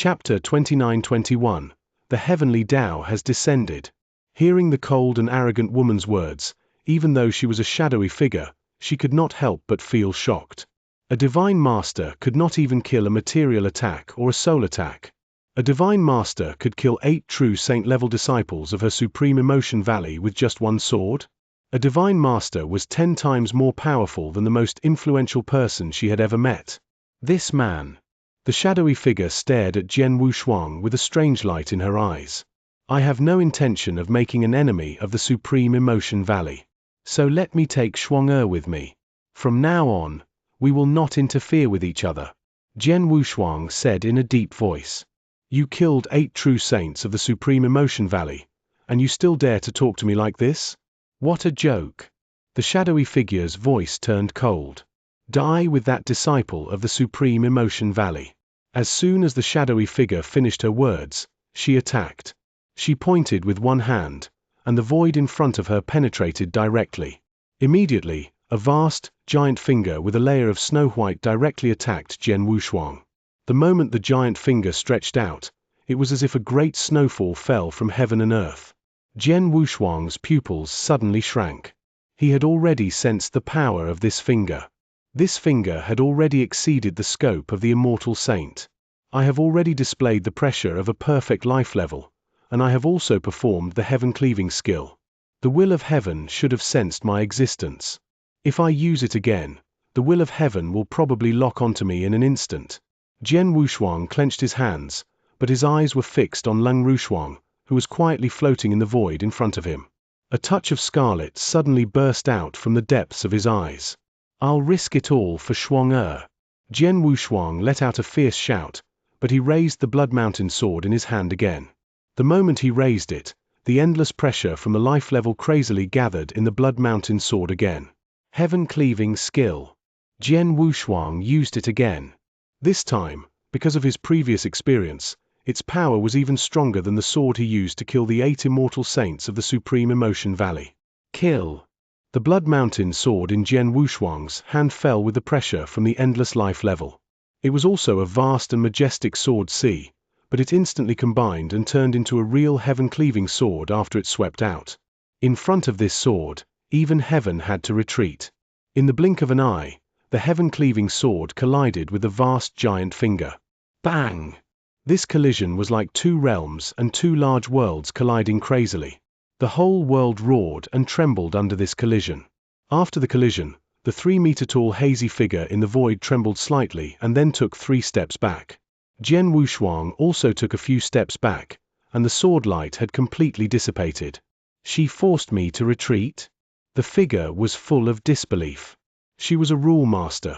Chapter 29-21. The heavenly Tao has descended. Hearing the cold and arrogant woman's words, even though she was a shadowy figure, she could not help but feel shocked. A divine master could not even kill a material attack or a soul attack. A divine master could kill 8 true saint-level disciples of her supreme emotion valley with just one sword? A divine master was 10 times more powerful than the most influential person she had ever met. This man. The shadowy figure stared at Jian Wushuang with a strange light in her eyes. I have no intention of making an enemy of the Supreme Emotion Valley. So let me take Xianxia with me. From now on, we will not interfere with each other. Jian Wushuang said in a deep voice. You killed 8 true saints of the Supreme Emotion Valley, and you still dare to talk to me like this? What a joke. The shadowy figure's voice turned cold. Die with that disciple of the Supreme Emotion Valley. As soon as the shadowy figure finished her words, she attacked. She pointed with one hand, and the void in front of her penetrated directly. Immediately, a vast, giant finger with a layer of snow white directly attacked Jian Wushuang. The moment the giant finger stretched out, it was as if a great snowfall fell from heaven and earth. Jian Wushuang's pupils suddenly shrank. He had already sensed the power of this finger. This finger had already exceeded the scope of the immortal saint. I have already displayed the pressure of a perfect life level, and I have also performed the heaven-cleaving skill. The will of heaven should have sensed my existence. If I use it again, the will of heaven will probably lock onto me in an instant. Jian Wushuang clenched his hands, but his eyes were fixed on Leng Rushuang, who was quietly floating in the void in front of him. A touch of scarlet suddenly burst out from the depths of his eyes. I'll risk it all for Xianxia. Jian Wushuang let out a fierce shout, but he raised the Blood Mountain sword in his hand again. The moment he raised it, the endless pressure from the life level crazily gathered in the Blood Mountain sword again. Heaven-cleaving skill. Jian Wushuang used it again. This time, because of his previous experience, its power was even stronger than the sword he used to kill the 8 immortal saints of the Supreme Emotion Valley. Kill. The Blood Mountain sword in Jian Wushuang's hand fell with the pressure from the endless life level. It was also a vast and majestic sword sea, but it instantly combined and turned into a real heaven-cleaving sword after it swept out. In front of this sword, even heaven had to retreat. In the blink of an eye, the heaven-cleaving sword collided with the vast giant finger. Bang! This collision was like 2 realms and 2 large worlds colliding crazily. The whole world roared and trembled under this collision. After the collision, the 3-meter-tall hazy figure in the void trembled slightly and then took 3 steps back. Jian Wushuang also took a few steps back, and the sword light had completely dissipated. She forced me to retreat? The figure was full of disbelief. She was a rule master.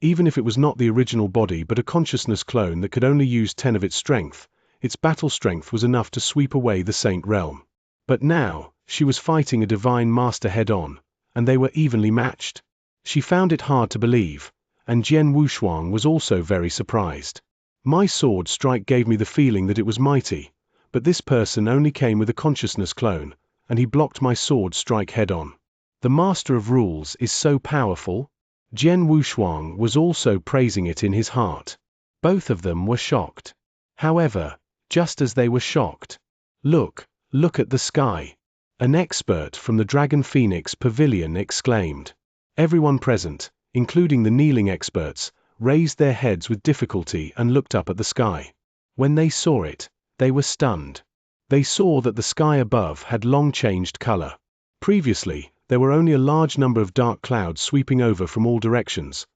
Even if it was not the original body but a consciousness clone that could only use 10 of its strength, its battle strength was enough to sweep away the saint realm. But now, she was fighting a divine master head-on, and they were evenly matched. She found it hard to believe, and Jian Wushuang was also very surprised. My sword strike gave me the feeling that it was mighty, but this person only came with a consciousness clone, and he blocked my sword strike head-on. The Master of Rules is so powerful? Jian Wushuang was also praising it in his heart. Both of them were shocked. However, just as they were shocked, Look at the sky. An expert from the Dragon Phoenix Pavilion exclaimed. Everyone present, including the kneeling experts, raised their heads with difficulty and looked up at the sky. When they saw it, they were stunned. They saw that the sky above had long changed color. Previously, there were only a large number of dark clouds sweeping over from all directions,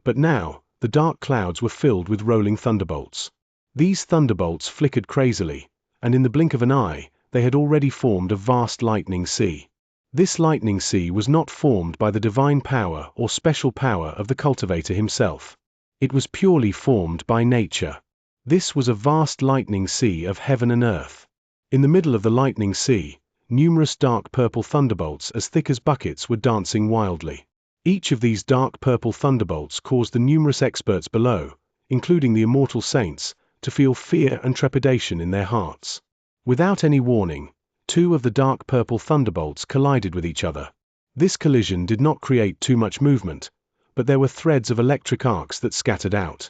but now, the dark clouds were filled with rolling thunderbolts. These thunderbolts flickered crazily, and in the blink of an eye, they had already formed a vast lightning sea. This lightning sea was not formed by the divine power or special power of the cultivator himself. It was purely formed by nature. This was a vast lightning sea of heaven and earth. In the middle of the lightning sea, numerous dark purple thunderbolts as thick as buckets were dancing wildly. Each of these dark purple thunderbolts caused the numerous experts below, including the immortal saints, to feel fear and trepidation in their hearts. Without any warning, 2 of the dark purple thunderbolts collided with each other. This collision did not create too much movement, but there were threads of electric arcs that scattered out.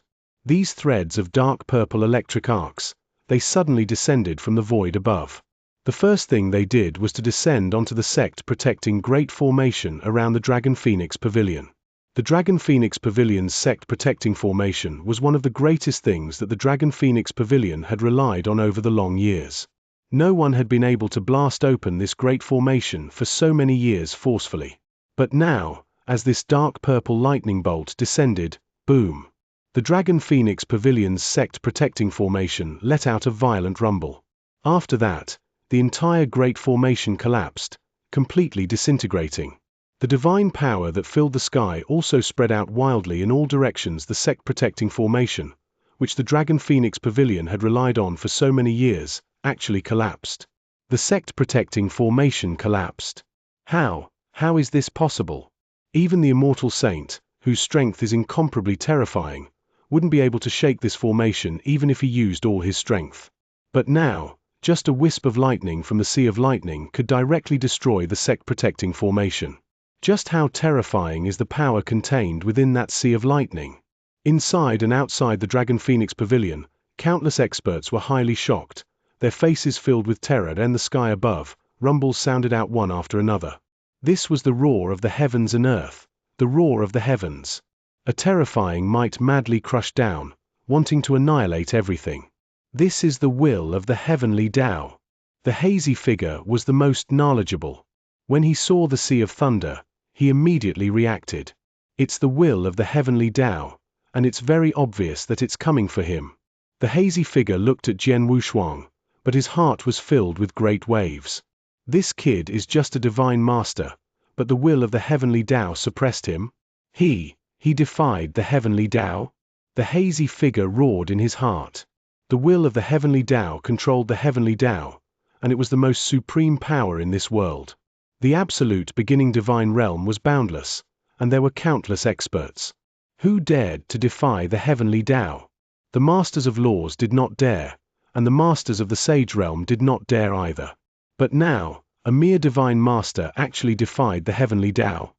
These threads of dark purple electric arcs, they suddenly descended from the void above. The first thing they did was to descend onto the sect-protecting great formation around the Dragon Phoenix Pavilion. The Dragon Phoenix Pavilion's sect-protecting formation was one of the greatest things that the Dragon Phoenix Pavilion had relied on over the long years. No one had been able to blast open this great formation for so many years forcefully. But now, as this dark purple lightning bolt descended, boom! The Dragon Phoenix Pavilion's sect-protecting formation let out a violent rumble. After that, the entire great formation collapsed, completely disintegrating. The divine power that filled the sky also spread out wildly in all directions. The sect-protecting formation, which the Dragon Phoenix Pavilion had relied on for so many years, actually collapsed. The sect-protecting formation collapsed. How is this possible? Even the immortal saint, whose strength is incomparably terrifying, wouldn't be able to shake this formation even if he used all his strength. But now, just a wisp of lightning from the Sea of Lightning could directly destroy the sect-protecting formation. Just how terrifying is the power contained within that Sea of Lightning? Inside and outside the Dragon Phoenix Pavilion, countless experts were highly shocked, their faces filled with terror. And the sky above, rumbles sounded out one after another. This was the roar of the heavens and earth, the roar of the heavens. A terrifying might madly crushed down, wanting to annihilate everything. This is the will of the heavenly Tao. The hazy figure was the most knowledgeable. When he saw the Sea of Thunder, he immediately reacted. It's the will of the heavenly Tao, and it's very obvious that it's coming for him. The hazy figure looked at Jian Wushuang, but his heart was filled with great waves. This kid is just a divine master, but the will of the heavenly Tao suppressed him. He defied the heavenly Tao. The hazy figure roared in his heart. The will of the heavenly Tao controlled the heavenly Tao, and it was the most supreme power in this world. The absolute beginning divine realm was boundless, and there were countless experts. Who dared to defy the heavenly Tao? The masters of laws did not dare, and the masters of the sage realm did not dare either. But now, a mere divine master actually defied the heavenly Tao.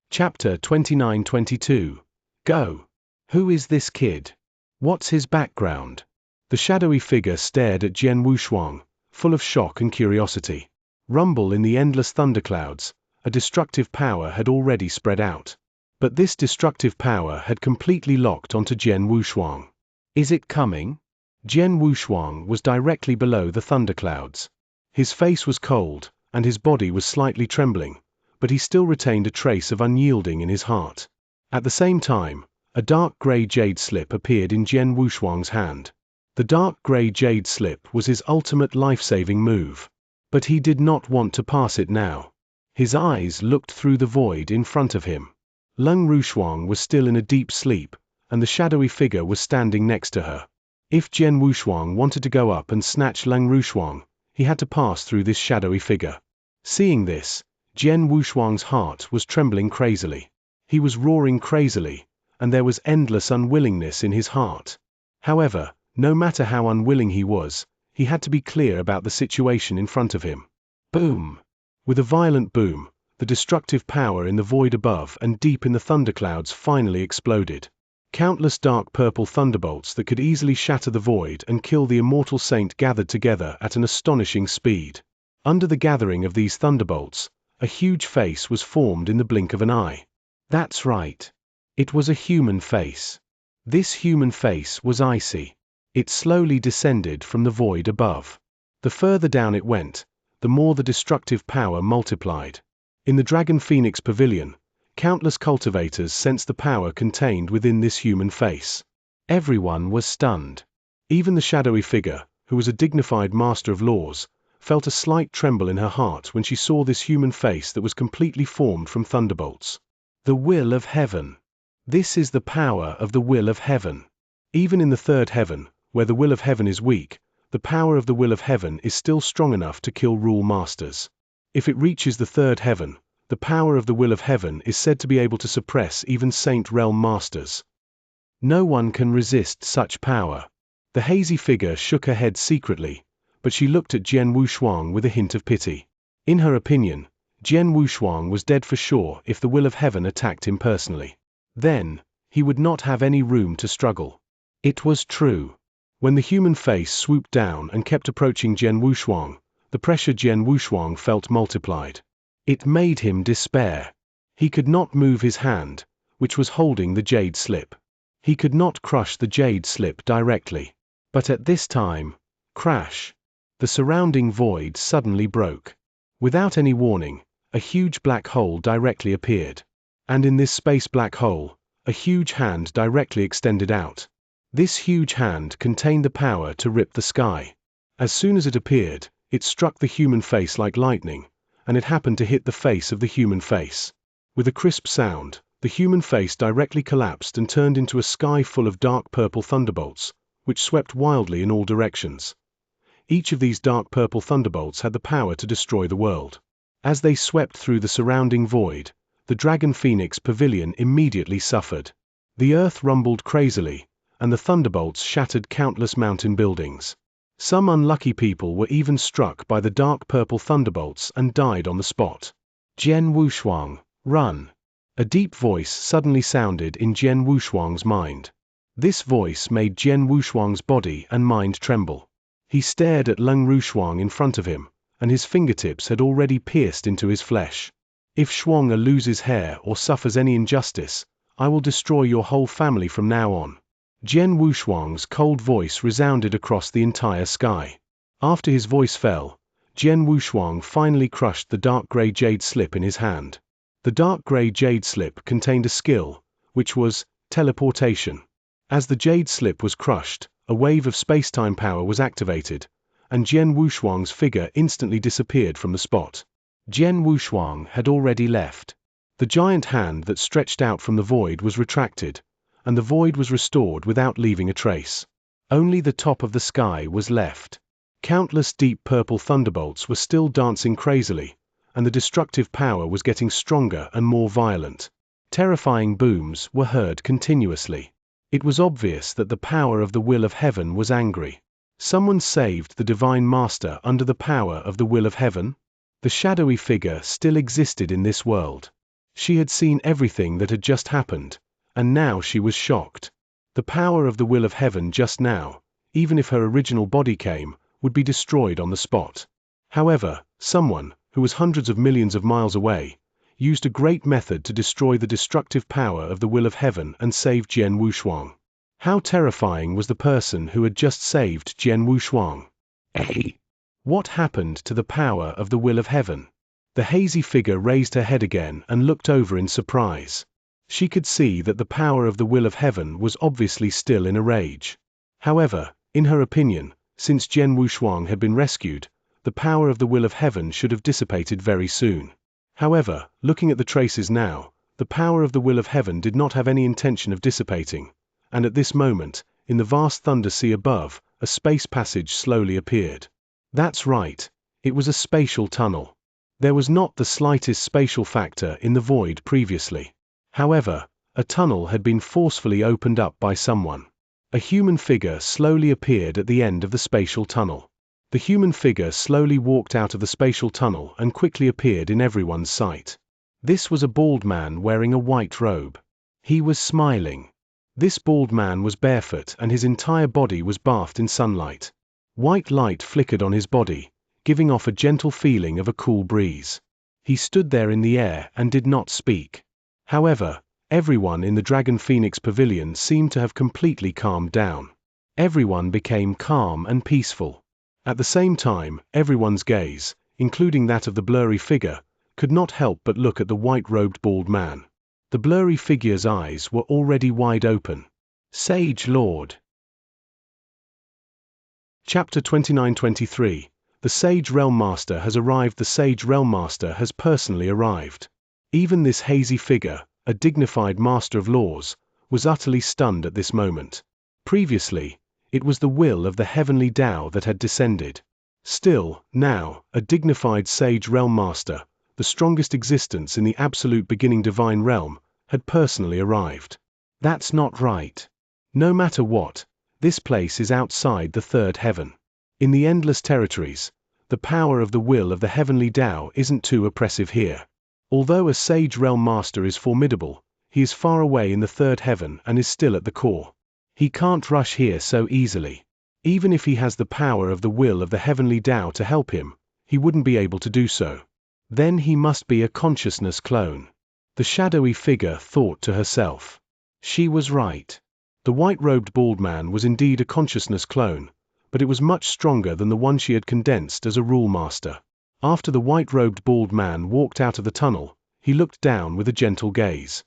Chapter 29-22. Go. Who is this kid? What's his background? The shadowy figure stared at Jian Wushuang, full of shock and curiosity. Rumble in the endless thunderclouds, a destructive power had already spread out. But this destructive power had completely locked onto Jian Wushuang. Is it coming? Jian Wushuang was directly below the thunderclouds. His face was cold, and his body was slightly trembling, but he still retained a trace of unyielding in his heart. At the same time, a dark grey jade slip appeared in Jian Wushuang's hand. The dark grey jade slip was his ultimate life-saving move. But he did not want to pass it now. His eyes looked through the void in front of him. Leng Rushuang was still in a deep sleep, and the shadowy figure was standing next to her. If Jian Wushuang wanted to go up and snatch Leng Rushuang, he had to pass through this shadowy figure. Seeing this, Jian Wushuang's heart was trembling crazily. He was roaring crazily, and there was endless unwillingness in his heart. However, no matter how unwilling he was, he had to be clear about the situation in front of him. Boom! With a violent boom, the destructive power in the void above and deep in the thunderclouds finally exploded. Countless dark purple thunderbolts that could easily shatter the void and kill the immortal saint gathered together at an astonishing speed. Under the gathering of these thunderbolts, a huge face was formed in the blink of an eye. That's right. It was a human face. This human face was icy. It slowly descended from the void above. The further down it went, the more the destructive power multiplied. In the Dragon Phoenix Pavilion, countless cultivators sensed the power contained within this human face. Everyone was stunned. Even the shadowy figure, who was a dignified master of laws, felt a slight tremble in her heart when she saw this human face that was completely formed from thunderbolts. The will of heaven. This is the power of the will of heaven. Even in the third heaven, where the will of heaven is weak, the power of the will of heaven is still strong enough to kill rule masters. If it reaches the third heaven, the power of the will of heaven is said to be able to suppress even saint realm masters. No one can resist such power. The hazy figure shook her head secretly, but she looked at Jian Wushuang with a hint of pity. In her opinion, Jian Wushuang was dead for sure if the will of heaven attacked him personally. Then, he would not have any room to struggle. It was true. When the human face swooped down and kept approaching Jian Wushuang, the pressure Jian Wushuang felt multiplied. It made him despair. He could not move his hand, which was holding the jade slip. He could not crush the jade slip directly. But at this time, crash! The surrounding void suddenly broke. Without any warning, a huge black hole directly appeared. And in this space black hole, a huge hand directly extended out. This huge hand contained the power to rip the sky. As soon as it appeared, it struck the human face like lightning, and it happened to hit the face of the human face. With a crisp sound, the human face directly collapsed and turned into a sky full of dark purple thunderbolts, which swept wildly in all directions. Each of these dark purple thunderbolts had the power to destroy the world. As they swept through the surrounding void, the Dragon Phoenix Pavilion immediately suffered. The earth rumbled crazily, and the thunderbolts shattered countless mountain buildings. Some unlucky people were even struck by the dark purple thunderbolts and died on the spot. Jian Wushuang, run! A deep voice suddenly sounded in Jian Wushuang's mind. This voice made Jian Wushuang's body and mind tremble. He stared at Leng Rushuang in front of him, and his fingertips had already pierced into his flesh. If Shuang loses hair or suffers any injustice, I will destroy your whole family from now on. Jian Wushuang's cold voice resounded across the entire sky. After his voice fell, Jian Wushuang finally crushed the dark grey jade slip in his hand. The dark grey jade slip contained a skill, which was teleportation. As the jade slip was crushed, a wave of space-time power was activated, and Jian Wushuang's figure instantly disappeared from the spot. Jian Wushuang had already left. The giant hand that stretched out from the void was retracted, and the void was restored without leaving a trace. Only the top of the sky was left. Countless deep purple thunderbolts were still dancing crazily, and the destructive power was getting stronger and more violent. Terrifying booms were heard continuously. It was obvious that the power of the will of heaven was angry. Someone saved the Divine Master under the power of the will of heaven? The shadowy figure still existed in this world. She had seen everything that had just happened, and now she was shocked. The power of the will of heaven just now, even if her original body came, would be destroyed on the spot. However, someone, who was hundreds of millions of miles away, used a great method to destroy the destructive power of the will of heaven and save Jian Wushuang. How terrifying was the person who had just saved Jian Wushuang? What happened to the power of the will of heaven? The hazy figure raised her head again and looked over in surprise. She could see that the power of the will of heaven was obviously still in a rage. However, in her opinion, since Jian Wushuang had been rescued, the power of the will of heaven should have dissipated very soon. However, looking at the traces now, the power of the will of heaven did not have any intention of dissipating, and at this moment, in the vast thunder sea above, a space passage slowly appeared. That's right, it was a spatial tunnel. There was not the slightest spatial factor in the void previously. However, a tunnel had been forcefully opened up by someone. A human figure slowly appeared at the end of the spatial tunnel. The human figure slowly walked out of the spatial tunnel and quickly appeared in everyone's sight. This was a bald man wearing a white robe. He was smiling. This bald man was barefoot and his entire body was bathed in sunlight. White light flickered on his body, giving off a gentle feeling of a cool breeze. He stood there in the air and did not speak. However, everyone in the Dragon Phoenix Pavilion seemed to have completely calmed down. Everyone became calm and peaceful. At the same time, everyone's gaze, including that of the blurry figure, could not help but look at the white-robed bald man. The blurry figure's eyes were already wide open. Sage Lord. Chapter 29-23. The Sage Realm Master has arrived. The Sage Realm Master has personally arrived. Even this hazy figure, a dignified master of laws, was utterly stunned at this moment. Previously, it was the will of the heavenly Tao that had descended. Still, now, a dignified Sage Realm Master, the strongest existence in the absolute beginning divine realm, had personally arrived. That's not right. No matter what, this place is outside the third heaven. In the endless territories, the power of the will of the heavenly Tao isn't too oppressive here. Although a Sage Realm Master is formidable, He is far away in the third heaven and is still at the core. He can't rush here so easily. Even if he has the power of the will of the heavenly Tao to help him, he wouldn't be able to do so. Then he must be a consciousness clone. The shadowy figure thought to herself. She was right. The white-robed bald man was indeed a consciousness clone, but it was much stronger than the one she had condensed as a rule master. After the white-robed bald man walked out of the tunnel, he looked down with a gentle gaze.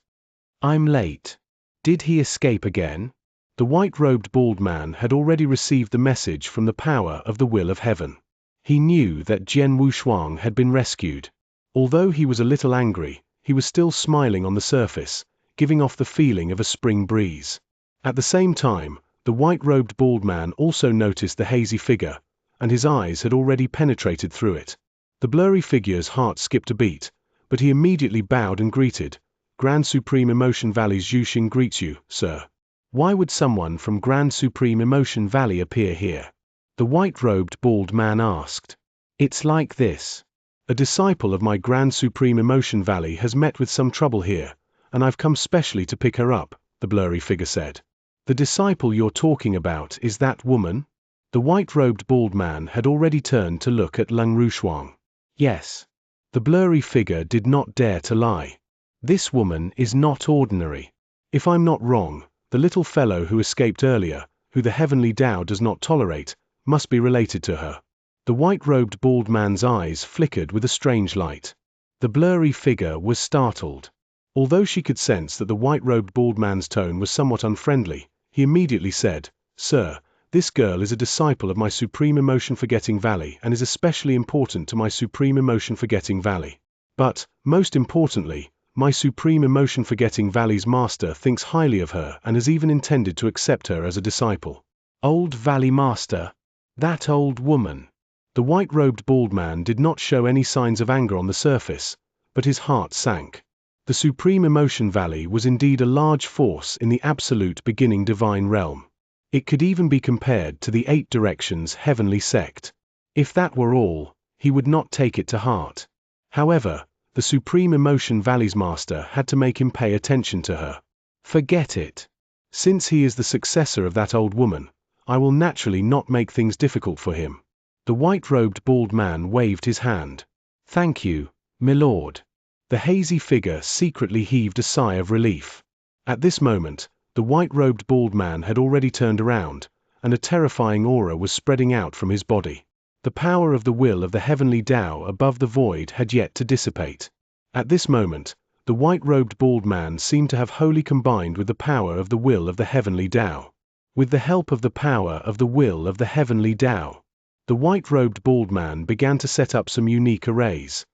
I'm late. Did he escape again? The white-robed bald man had already received the message from the power of the will of heaven. He knew that Jian Wushuang had been rescued. Although he was a little angry, he was still smiling on the surface, giving off the feeling of a spring breeze. At the same time, the white-robed bald man also noticed the hazy figure, and his eyes had already penetrated through it. The blurry figure's heart skipped a beat, but he immediately bowed and greeted. Grand Supreme Emotion Valley's Zhuxing greets you, sir. Why would someone from Grand Supreme Emotion Valley appear here? The white-robed bald man asked. It's like this. A disciple of my Grand Supreme Emotion Valley has met with some trouble here, and I've come specially to pick her up, the blurry figure said. The disciple you're talking about is that woman? The white-robed bald man had already turned to look at Leng Rushuang. Yes. The blurry figure did not dare to lie. This woman is not ordinary. If I'm not wrong, the little fellow who escaped earlier, who the heavenly Tao does not tolerate, must be related to her. The white-robed bald man's eyes flickered with a strange light. The blurry figure was startled. Although she could sense that the white-robed bald man's tone was somewhat unfriendly, he immediately said, Sir, this girl is a disciple of my Supreme Emotion Forgetting Valley and is especially important to my Supreme Emotion Forgetting Valley. But, most importantly, my Supreme Emotion Forgetting Valley's master thinks highly of her and has even intended to accept her as a disciple. Old Valley Master? That old woman. The white-robed bald man did not show any signs of anger on the surface, but his heart sank. The Supreme Emotion Valley was indeed a large force in the absolute beginning divine realm. It could even be compared to the 8 Directions heavenly sect. If that were all, he would not take it to heart. However, the Supreme Emotion Valley's master had to make him pay attention to her. Forget it. Since he is the successor of that old woman, I will naturally not make things difficult for him. The white-robed bald man waved his hand. Thank you, milord. The hazy figure secretly heaved a sigh of relief. At this moment, the white-robed bald man had already turned around, and a terrifying aura was spreading out from his body. The power of the will of the heavenly Tao above the void had yet to dissipate. At this moment, the white-robed bald man seemed to have wholly combined with the power of the will of the heavenly Tao. With the help of the power of the will of the heavenly Tao, the white-robed bald man began to set up some unique arrays.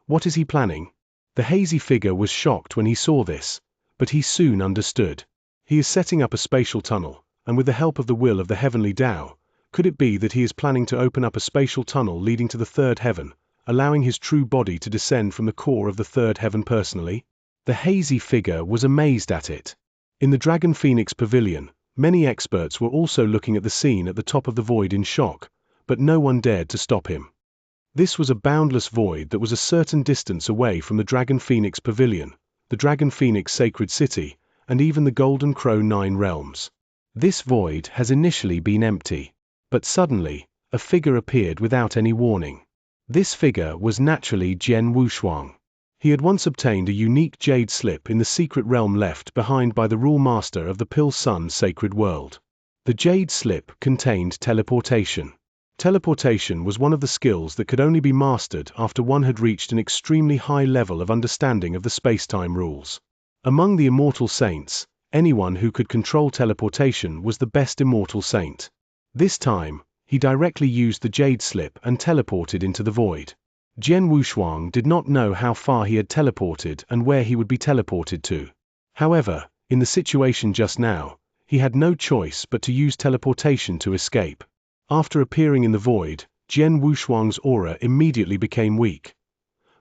What is he planning? The hazy figure was shocked when he saw this, but he soon understood. He is setting up a spatial tunnel, and with the help of the will of the heavenly Tao, could it be that he is planning to open up a spatial tunnel leading to the third heaven, allowing his true body to descend from the core of the third heaven personally? The hazy figure was amazed at it. In the Dragon Phoenix Pavilion, many experts were also looking at the scene at the top of the void in shock, but no one dared to stop him. This was a boundless void that was a certain distance away from the Dragon Phoenix Pavilion, the Dragon Phoenix Sacred City, and even the Golden Crow 9 realms. This void has initially been empty, but suddenly, a figure appeared without any warning. This figure was naturally Jian Wushuang. He had once obtained a unique jade slip in the secret realm left behind by the rule master of the Pill Sun Sacred World. The jade slip contained teleportation. Teleportation was one of the skills that could only be mastered after one had reached an extremely high level of understanding of the space-time rules. Among the immortal saints, anyone who could control teleportation was the best immortal saint. This time, he directly used the jade slip and teleported into the void. Jian Wushuang did not know how far he had teleported and where he would be teleported to. However, in the situation just now, he had no choice but to use teleportation to escape. After appearing in the void, Jian Wushuang's aura immediately became weak.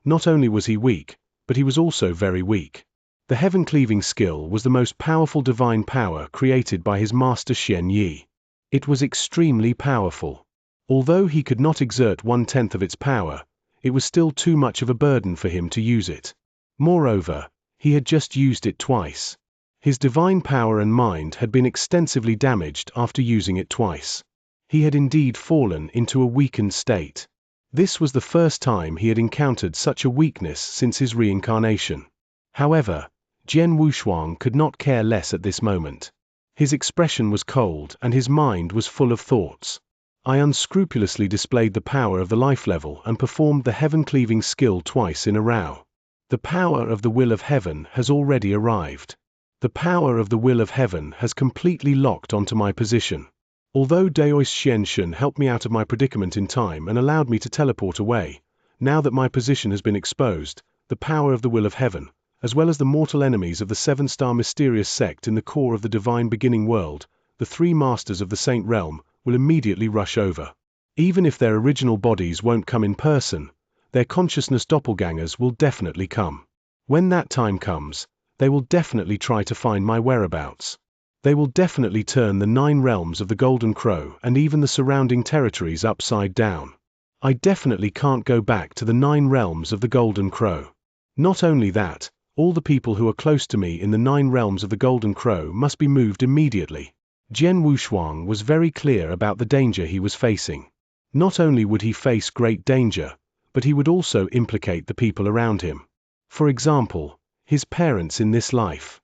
Not only was he weak, but he was also very weak. The heaven-cleaving skill was the most powerful divine power created by his master Xianxia. It was extremely powerful. Although he could not exert 1/10 of its power, it was still too much of a burden for him to use it. Moreover, He had just used it twice. His divine power and mind had been extensively damaged after using it twice. He had indeed fallen into a weakened state. This was the first time he had encountered such a weakness since his reincarnation. However, Jian Wushuang could not care less at this moment. His expression was cold and his mind was full of thoughts. I unscrupulously displayed the power of the life level and performed the heaven-cleaving skill twice in a row. The power of the will of heaven has already arrived. The power of the will of heaven has completely locked onto my position. Although Daoist Xianxia helped me out of my predicament in time and allowed me to teleport away, now that my position has been exposed, the power of the will of heaven, as well as the mortal enemies of the seven-star mysterious sect in the core of the divine beginning world, the three masters of the saint realm, will immediately rush over. Even if their original bodies won't come in person, their consciousness doppelgangers will definitely come. When that time comes, they will definitely try to find my whereabouts. They will definitely turn the 9 realms of the Golden Crow and even the surrounding territories upside down. I definitely can't go back to the 9 realms of the Golden Crow. Not only that, all the people who are close to me in the 9 realms of the Golden Crow must be moved immediately. Jian Wushuang was very clear about the danger he was facing. Not only would he face great danger, but he would also implicate the people around him. For example, his parents in this life.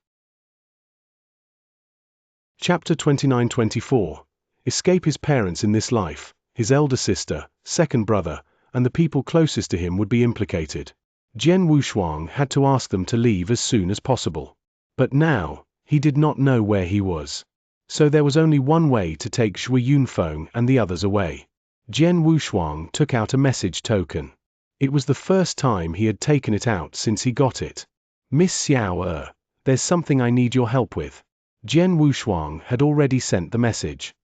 Chapter 29-24. Escape his parents in this life, his elder sister, second brother, and the people closest to him would be implicated. Jian Wushuang had to ask them to leave as soon as possible. But now, he did not know where he was. So there was only one way to take Zhui Yunfeng and the others away. Jian Wushuang took out a message token. It was the first time he had taken it out since he got it. Miss Xiao, there's something I need your help with. Jian Wushuang had already sent the message.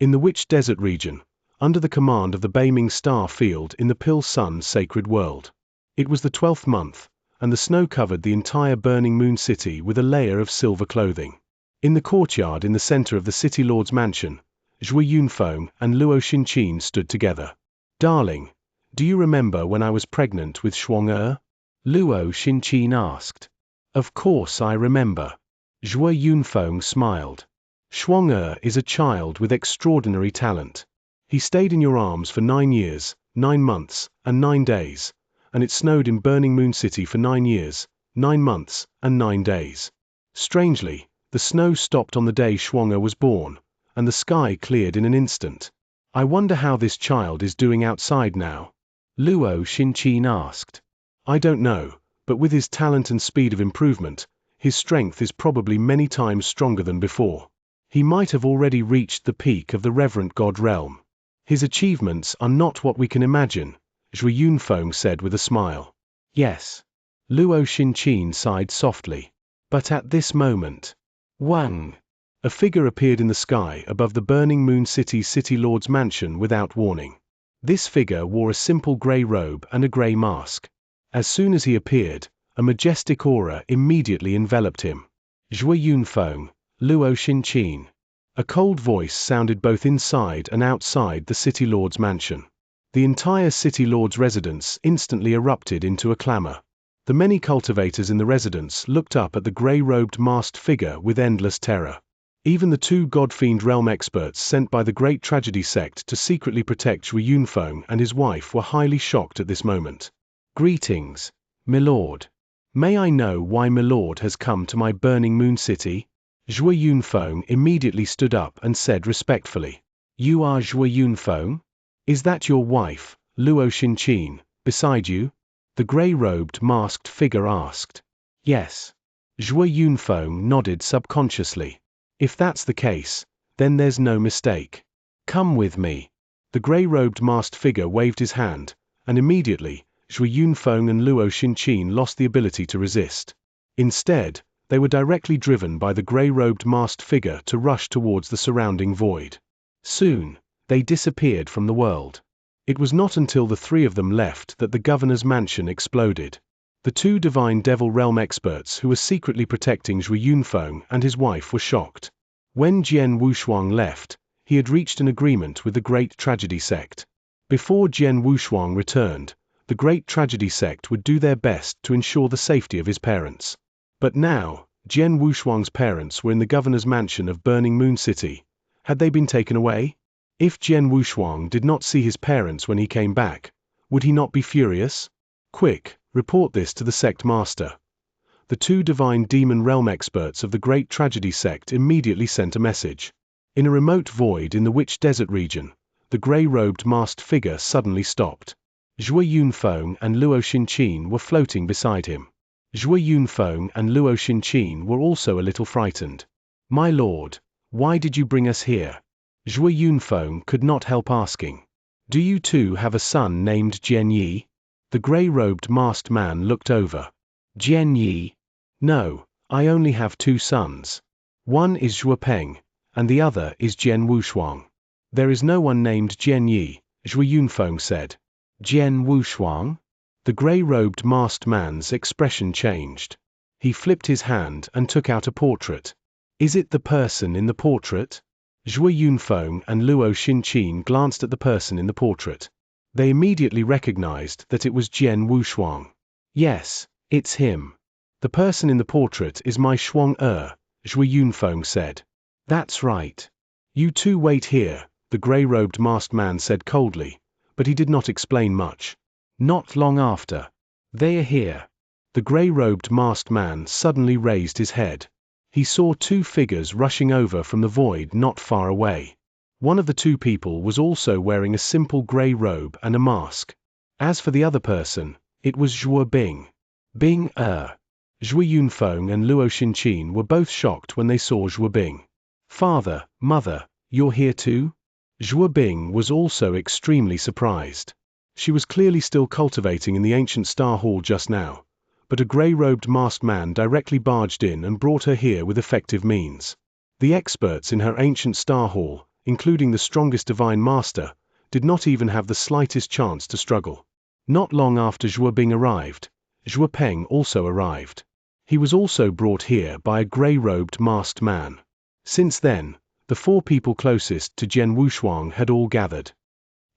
In the Witch Desert region, under the command of the Beiming Star Field in the Pil Sun Sacred World. It was the 12th month, and the snow covered the entire Burning Moon City with a layer of silver clothing. In the courtyard in the center of the City Lord's mansion, Zhui Yunfeng and Luo Xinqin stood together. Darling, do you remember when I was pregnant with Shuang? Luo Xinqin asked. Of course I remember. Zhui Yunfeng smiled. Shuang is a child with extraordinary talent. He stayed in your arms for 9 years, 9 months, and 9 days, and it snowed in Burning Moon City for 9 years, 9 months, and 9 days. Strangely, the snow stopped on the day Shuang was born, and the sky cleared in an instant. I wonder how this child is doing outside now. Luo Xinqin asked. I don't know, but with his talent and speed of improvement, his strength is probably many times stronger than before. He might have already reached the peak of the Reverent God realm. His achievements are not what we can imagine, Zhui Yunfeng said with a smile. Yes. Luo Xinqin sighed softly. But at this moment, Wang! A figure appeared in the sky above the Burning Moon City Lord's mansion without warning. This figure wore a simple grey robe and a grey mask. As soon as he appeared, a majestic aura immediately enveloped him. Zhui Yunfeng, Luo Xinqin. A cold voice sounded both inside and outside the City Lord's mansion. The entire City Lord's residence instantly erupted into a clamor. The many cultivators in the residence looked up at the grey-robed masked figure with endless terror. Even the 2 God-fiend realm experts sent by the Great Tragedy sect to secretly protect Zhui Yunfeng and his wife were highly shocked at this moment. Greetings, Milord. May I know why Milord has come to my Burning Moon City? Zhui Yunfeng immediately stood up and said respectfully. You are Zhui Yunfeng? Is that your wife, Luo Xinqin, beside you? The grey-robed masked figure asked. Yes. Zhui Yunfeng nodded subconsciously. If that's the case, then there's no mistake. Come with me. The grey-robed masked figure waved his hand, and immediately, Zhui Yunfeng and Luo Xinqin lost the ability to resist. Instead, they were directly driven by the grey-robed masked figure to rush towards the surrounding void. Soon, they disappeared from the world. It was not until the 3 of them left that the governor's mansion exploded. The 2 divine devil realm experts who were secretly protecting Zhui Yunfeng and his wife were shocked. When Jian Wushuang left, he had reached an agreement with the Great Tragedy sect. Before Jian Wushuang returned, the Great Tragedy sect would do their best to ensure the safety of his parents. But now, Jian Wushuang's parents were in the governor's mansion of Burning Moon City. Had they been taken away? If Jian Wushuang did not see his parents when he came back, would he not be furious? Quick, report this to the sect master. The two divine demon realm experts of the Great Tragedy sect immediately sent a message. In a remote void in the Witch Desert region, the grey-robed masked figure suddenly stopped. Zhou Yunfeng and Luo Xinqin were floating beside him. Zhou Yunfeng and Luo Xinqin were also a little frightened. My lord, why did you bring us here? Zhou Yunfeng could not help asking. Do you too have a son named Jian Yi? The grey-robed masked man looked over. Jian Yi? No, I only have two sons. One is Zhuo Peng, and the other is Jian Wushuang. There is no one named Jian Yi, Zhou Yunfeng said. Jian Wushuang? The grey-robed masked man's expression changed. He flipped his hand and took out a portrait. Is it the person in the portrait? Zhou Yunfeng and Luo Xinqin glanced at the person in the portrait. They immediately recognized that it was Jian Wushuang. Yes, it's him. The person in the portrait is my Shuang Zhou Yunfeng said. That's right. You two wait here, the grey-robed masked man said coldly, but he did not explain much. Not long after. They are here. The grey-robed masked man suddenly raised his head. He saw two figures rushing over from the void not far away. One of the two people was also wearing a simple grey robe and a mask. As for the other person, it was Zhuo Bing. Bing Zhou Yunfeng and Luo Xinqin were both shocked when they saw Zhuo Bing. Father, mother, you're here too? Zhuo Bing was also extremely surprised. She was clearly still cultivating in the ancient Star Hall just now, but a grey-robed masked man directly barged in and brought her here with effective means. The experts in her ancient Star Hall, including the strongest divine master, did not even have the slightest chance to struggle. Not long after Zhuo Bing arrived, Zhuo Peng also arrived. He was also brought here by a grey-robed masked man. Since then, the four people closest to Jian Wushuang had all gathered.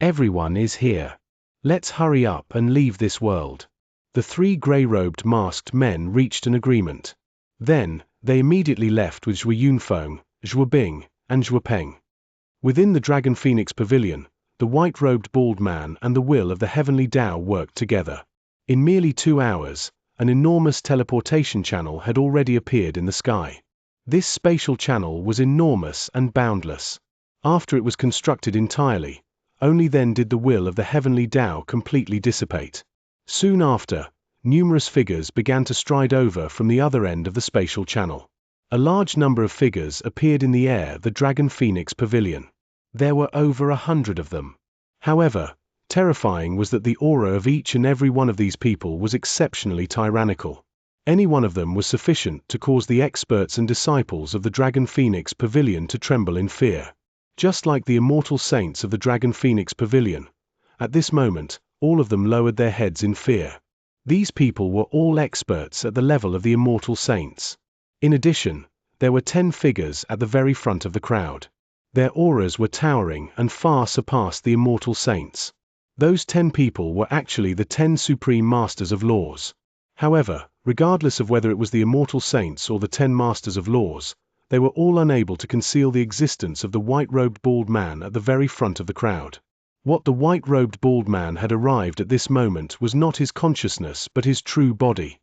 Everyone is here. Let's hurry up and leave this world. The three grey-robed masked men reached an agreement. Then, they immediately left with Zhou Yunfeng, Zhuo Bing, and Zhuo Peng. Within the Dragon Phoenix Pavilion, the white-robed bald man and the will of the heavenly Tao worked together. In merely 2 hours, an enormous teleportation channel had already appeared in the sky. This spatial channel was enormous and boundless. After it was constructed entirely, only then did the will of the heavenly Tao completely dissipate. Soon after, numerous figures began to stride over from the other end of the spatial channel. A large number of figures appeared in the air the Dragon Phoenix Pavilion. There were over 100 of them. However, terrifying was that the aura of each and every one of these people was exceptionally tyrannical. Any one of them was sufficient to cause the experts and disciples of the Dragon Phoenix Pavilion to tremble in fear. Just like the immortal saints of the Dragon Phoenix Pavilion, at this moment, all of them lowered their heads in fear. These people were all experts at the level of the immortal saints. In addition, there were 10 figures at the very front of the crowd. Their auras were towering and far surpassed the immortal saints. Those 10 people were actually the 10 supreme masters of laws. However, regardless of whether it was the immortal saints or the 10 masters of laws, they were all unable to conceal the existence of the white-robed bald man at the very front of the crowd. What the white-robed bald man had arrived at this moment was not his consciousness but his true body.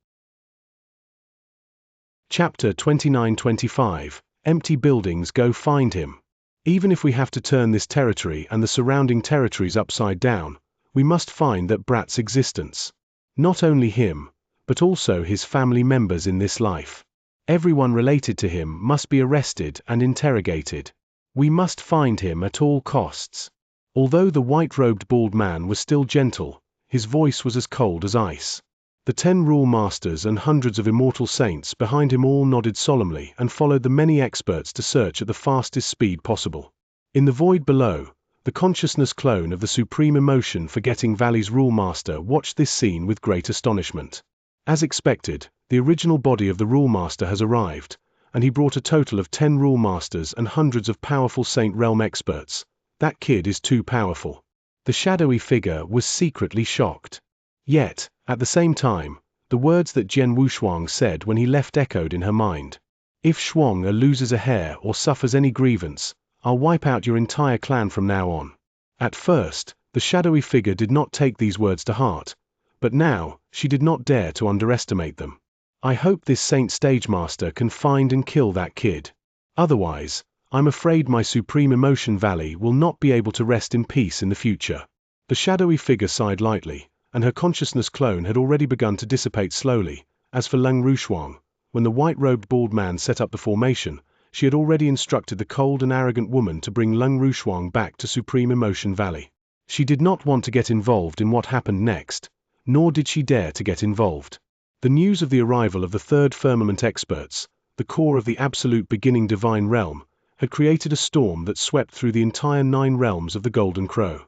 Chapter 29-25, Empty Buildings Go Find Him. Even if we have to turn this territory and the surrounding territories upside down, we must find that brat's existence. Not only him, but also his family members in this life. Everyone related to him must be arrested and interrogated. We must find him at all costs. Although the white-robed bald man was still gentle, his voice was as cold as ice. The 10 rule masters and hundreds of immortal saints behind him all nodded solemnly and followed the many experts to search at the fastest speed possible. In the void below, the consciousness clone of the Supreme Emotion Forgetting Valley's rule master watched this scene with great astonishment. As expected, the original body of the rule master has arrived, and he brought a total of 10 rule masters and hundreds of powerful Saint Realm experts. That kid is too powerful. The shadowy figure was secretly shocked. Yet, at the same time, The words that Jian Wushuang said when he left echoed in her mind. If Shuang loses a hair or suffers any grievance, I'll wipe out your entire clan from now on. At first, the shadowy figure did not take these words to heart, but now, she did not dare to underestimate them. I hope this Saint Stage Master can find and kill that kid. Otherwise, I'm afraid my Supreme Emotion Valley will not be able to rest in peace in the future. The shadowy figure sighed lightly, and her consciousness clone had already begun to dissipate slowly. As for Leng Rushuang, when the white-robed bald man set up the formation, she had already instructed the cold and arrogant woman to bring Leng Rushuang back to Supreme Emotion Valley. She did not want to get involved in what happened next, nor did she dare to get involved. The news of the arrival of the third firmament experts, the core of the absolute beginning divine realm, had created a storm that swept through the entire 9 realms of the Golden Crow.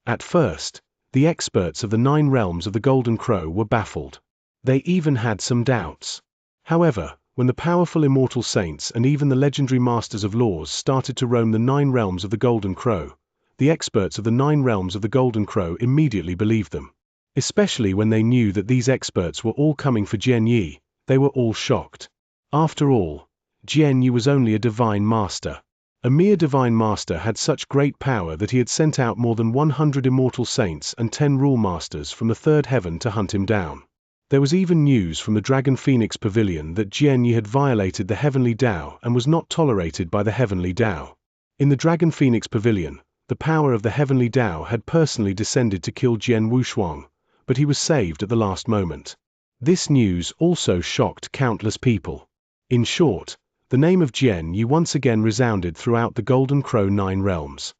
At first, the experts of the 9 realms of the Golden Crow were baffled. They even had some doubts. However, when the powerful immortal saints and even the legendary masters of laws started to roam the 9 realms of the Golden Crow, the experts of the 9 realms of the Golden Crow immediately believed them. Especially when they knew that these experts were all coming for Jian Yi, they were all shocked. After all, Jian Yi was only a divine master. A mere divine master had such great power that he had sent out more than 100 immortal saints and 10 rule masters from the third heaven to hunt him down. There was even news from the Dragon Phoenix Pavilion that Jian Yi had violated the Heavenly Tao and was not tolerated by the Heavenly Tao. In the Dragon Phoenix Pavilion, the power of the Heavenly Tao had personally descended to kill Jian Wushuang, but he was saved at the last moment. This news also shocked countless people. In short, the name of Jian Yi once again resounded throughout the Golden Crow 9 realms.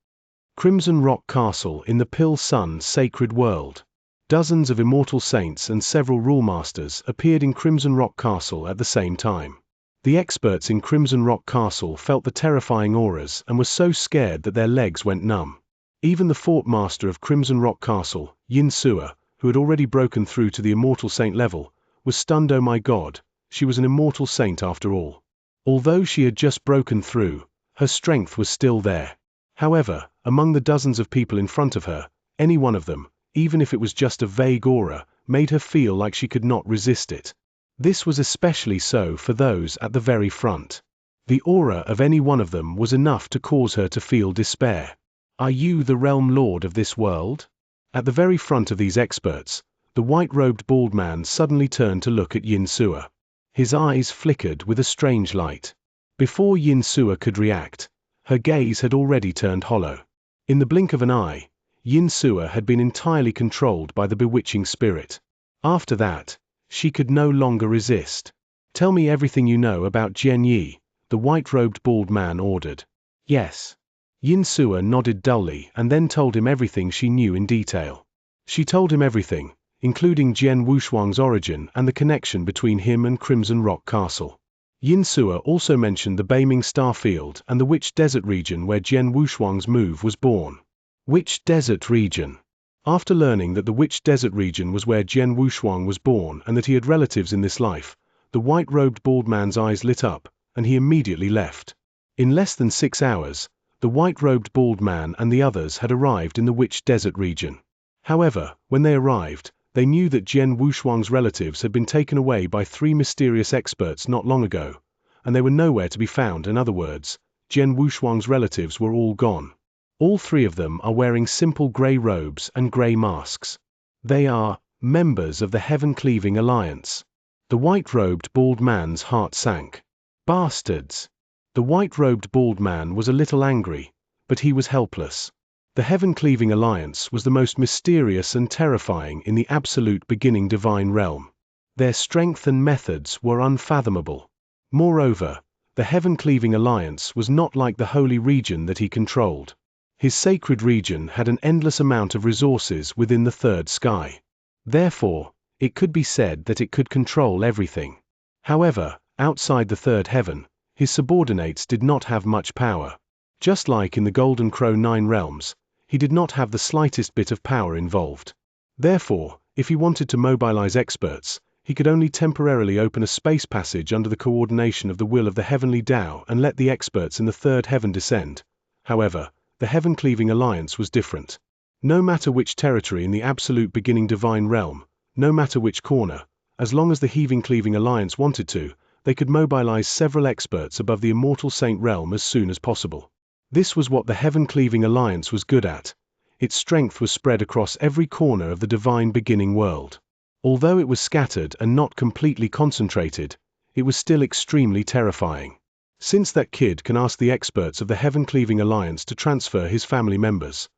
Crimson Rock Castle in the Pill Sun Sacred World. Dozens of immortal saints and several rule masters appeared in Crimson Rock Castle at the same time. The experts in Crimson Rock Castle felt the terrifying auras and were so scared that their legs went numb. Even the fort master of Crimson Rock Castle, Xianxia, who had already broken through to the immortal saint level, was stunned. Oh my God, she was an immortal saint after all. Although she had just broken through, her strength was still there. However, among the dozens of people in front of her, any one of them, even if it was just a vague aura, made her feel like she could not resist it. This was especially so for those at the very front. The aura of any one of them was enough to cause her to feel despair. Are you the realm lord of this world? At the very front of these experts, the white-robed bald man suddenly turned to look at Xianxia. His eyes flickered with a strange light. Before Xianxia could react, her gaze had already turned hollow. In the blink of an eye, Xianxia had been entirely controlled by the bewitching spirit. After that, she could no longer resist. Tell me everything you know about Jian Yi, the white-robed bald man ordered. Yes. Xianxia nodded dully and then told him everything she knew in detail. She told him everything, including Jian Wushuang's origin and the connection between him and Crimson Rock Castle. Xianxia also mentioned the Beiming Star Field and the Witch Desert region where Jian Wushuang's move was born. Witch Desert region. After learning that the Witch Desert region was where Jian Wushuang was born and that he had relatives in this life, the white-robed bald man's eyes lit up, and he immediately left. In less than 6 hours, the white-robed bald man and the others had arrived in the Witch Desert region. However, when they arrived, they knew that Jian Wushuang's relatives had been taken away by 3 mysterious experts not long ago, and they were nowhere to be found. In other words, Jian Wushuang's relatives were all gone. All 3 of them are wearing simple grey robes and grey masks. They are members of the Heaven-Cleaving Alliance. The white-robed bald man's heart sank. Bastards! The white-robed bald man was a little angry, but he was helpless. The Heaven-Cleaving Alliance was the most mysterious and terrifying in the absolute beginning divine realm. Their strength and methods were unfathomable. Moreover, the Heaven-Cleaving Alliance was not like the holy region that he controlled. His sacred region had an endless amount of resources within the third sky. Therefore, it could be said that it could control everything. However, outside the third heaven, his subordinates did not have much power. Just like in the Golden Crow 9 realms, he did not have the slightest bit of power involved. Therefore, if he wanted to mobilize experts, he could only temporarily open a space passage under the coordination of the will of the Heavenly Tao and let the experts in the third heaven descend. However, the Heaven-Cleaving Alliance was different. No matter which territory in the absolute beginning divine realm, no matter which corner, As long as the Heaving Cleaving Alliance wanted to, they could mobilize several experts above the Immortal Saint realm as soon as possible. This was what the Heaven Cleaving Alliance was good at. Its strength was spread across every corner of the divine beginning world. Although it was scattered and not completely concentrated, it was still extremely terrifying. Since that kid can ask the experts of the Heaven Cleaving Alliance to transfer his family members.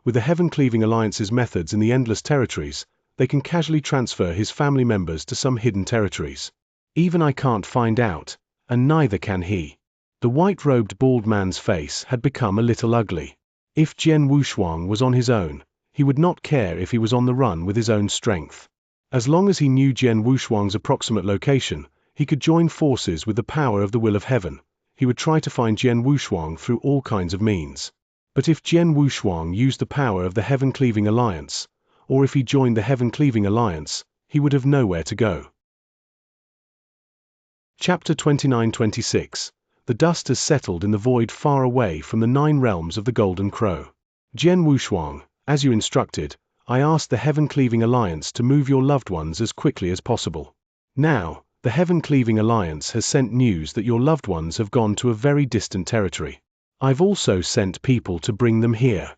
With the Heaven Cleaving Alliance's methods in the Endless Territories, they can casually transfer his family members to some hidden territories. Even I can't find out, and neither can he. The white-robed bald man's face had become a little ugly. If Jian Wushuang was on his own, he would not care if he was on the run with his own strength. As long as he knew Jian Wushuang's approximate location, he could join forces with the power of the will of heaven. He would try to find Jian Wushuang through all kinds of means. But if Jian Wushuang used the power of the Heaven Cleaving Alliance, or if he joined the Heaven Cleaving Alliance, he would have nowhere to go. Chapter 29-26. The dust has settled in the void far away from the 9 realms of the Golden Crow. Jian Wushuang, as you instructed, I asked the Heaven Cleaving Alliance to move your loved ones as quickly as possible. Now, the Heaven Cleaving Alliance has sent news that your loved ones have gone to a very distant territory. I've also sent people to bring them here.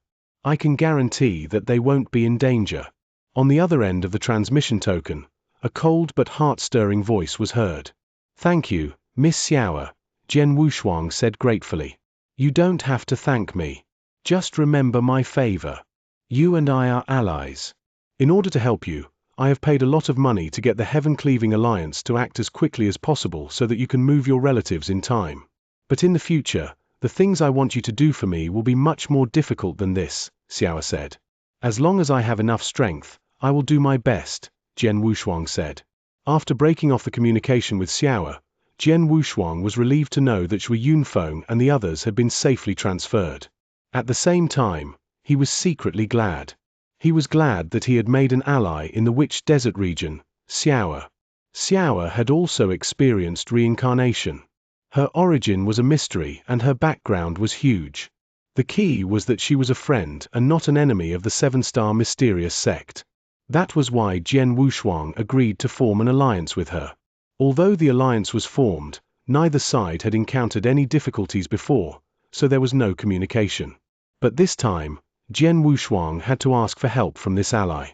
I can guarantee that they won't be in danger. On the other end of the transmission token, a cold but heart-stirring voice was heard. Thank you, Miss Xiao, Jian Wushuang said gratefully. You don't have to thank me. Just remember my favor. You and I are allies. In order to help you, I have paid a lot of money to get the Heaven Cleaving Alliance to act as quickly as possible so that you can move your relatives in time. But in the future, the things I want you to do for me will be much more difficult than this, Xiao said. As long as I have enough strength, I will do my best, Jian Wushuang said. After breaking off the communication with Xiao, Jian Wushuang was relieved to know that Shui Yunfeng and the others had been safely transferred. At the same time, he was secretly glad. He was glad that he had made an ally in the Witch Desert region, Xiao. Xiao had also experienced reincarnation. Her origin was a mystery and her background was huge. The key was that she was a friend and not an enemy of the 7-star mysterious sect. That was why Jian Wushuang agreed to form an alliance with her. Although the alliance was formed, neither side had encountered any difficulties before, so there was no communication. But this time, Jian Wushuang had to ask for help from this ally.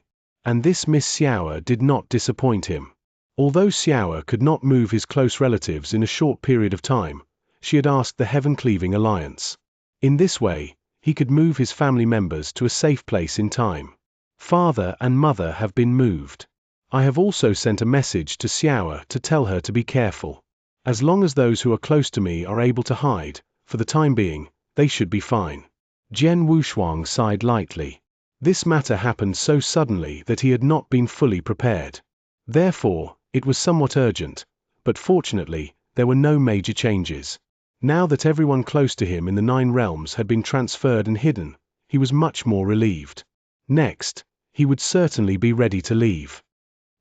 And this Miss Xiao did not disappoint him. Although Xiao could not move his close relatives in a short period of time, she had asked the Heaven Cleaving Alliance. In this way, he could move his family members to a safe place in time. Father and mother have been moved. I have also sent a message to Xiao to tell her to be careful. As long as those who are close to me are able to hide, for the time being, they should be fine. Jian Wushuang sighed lightly. This matter happened so suddenly that he had not been fully prepared. Therefore, it was somewhat urgent, but fortunately, there were no major changes. Now that everyone close to him in the 9 realms had been transferred and hidden, he was much more relieved. Next, he would certainly be ready to leave.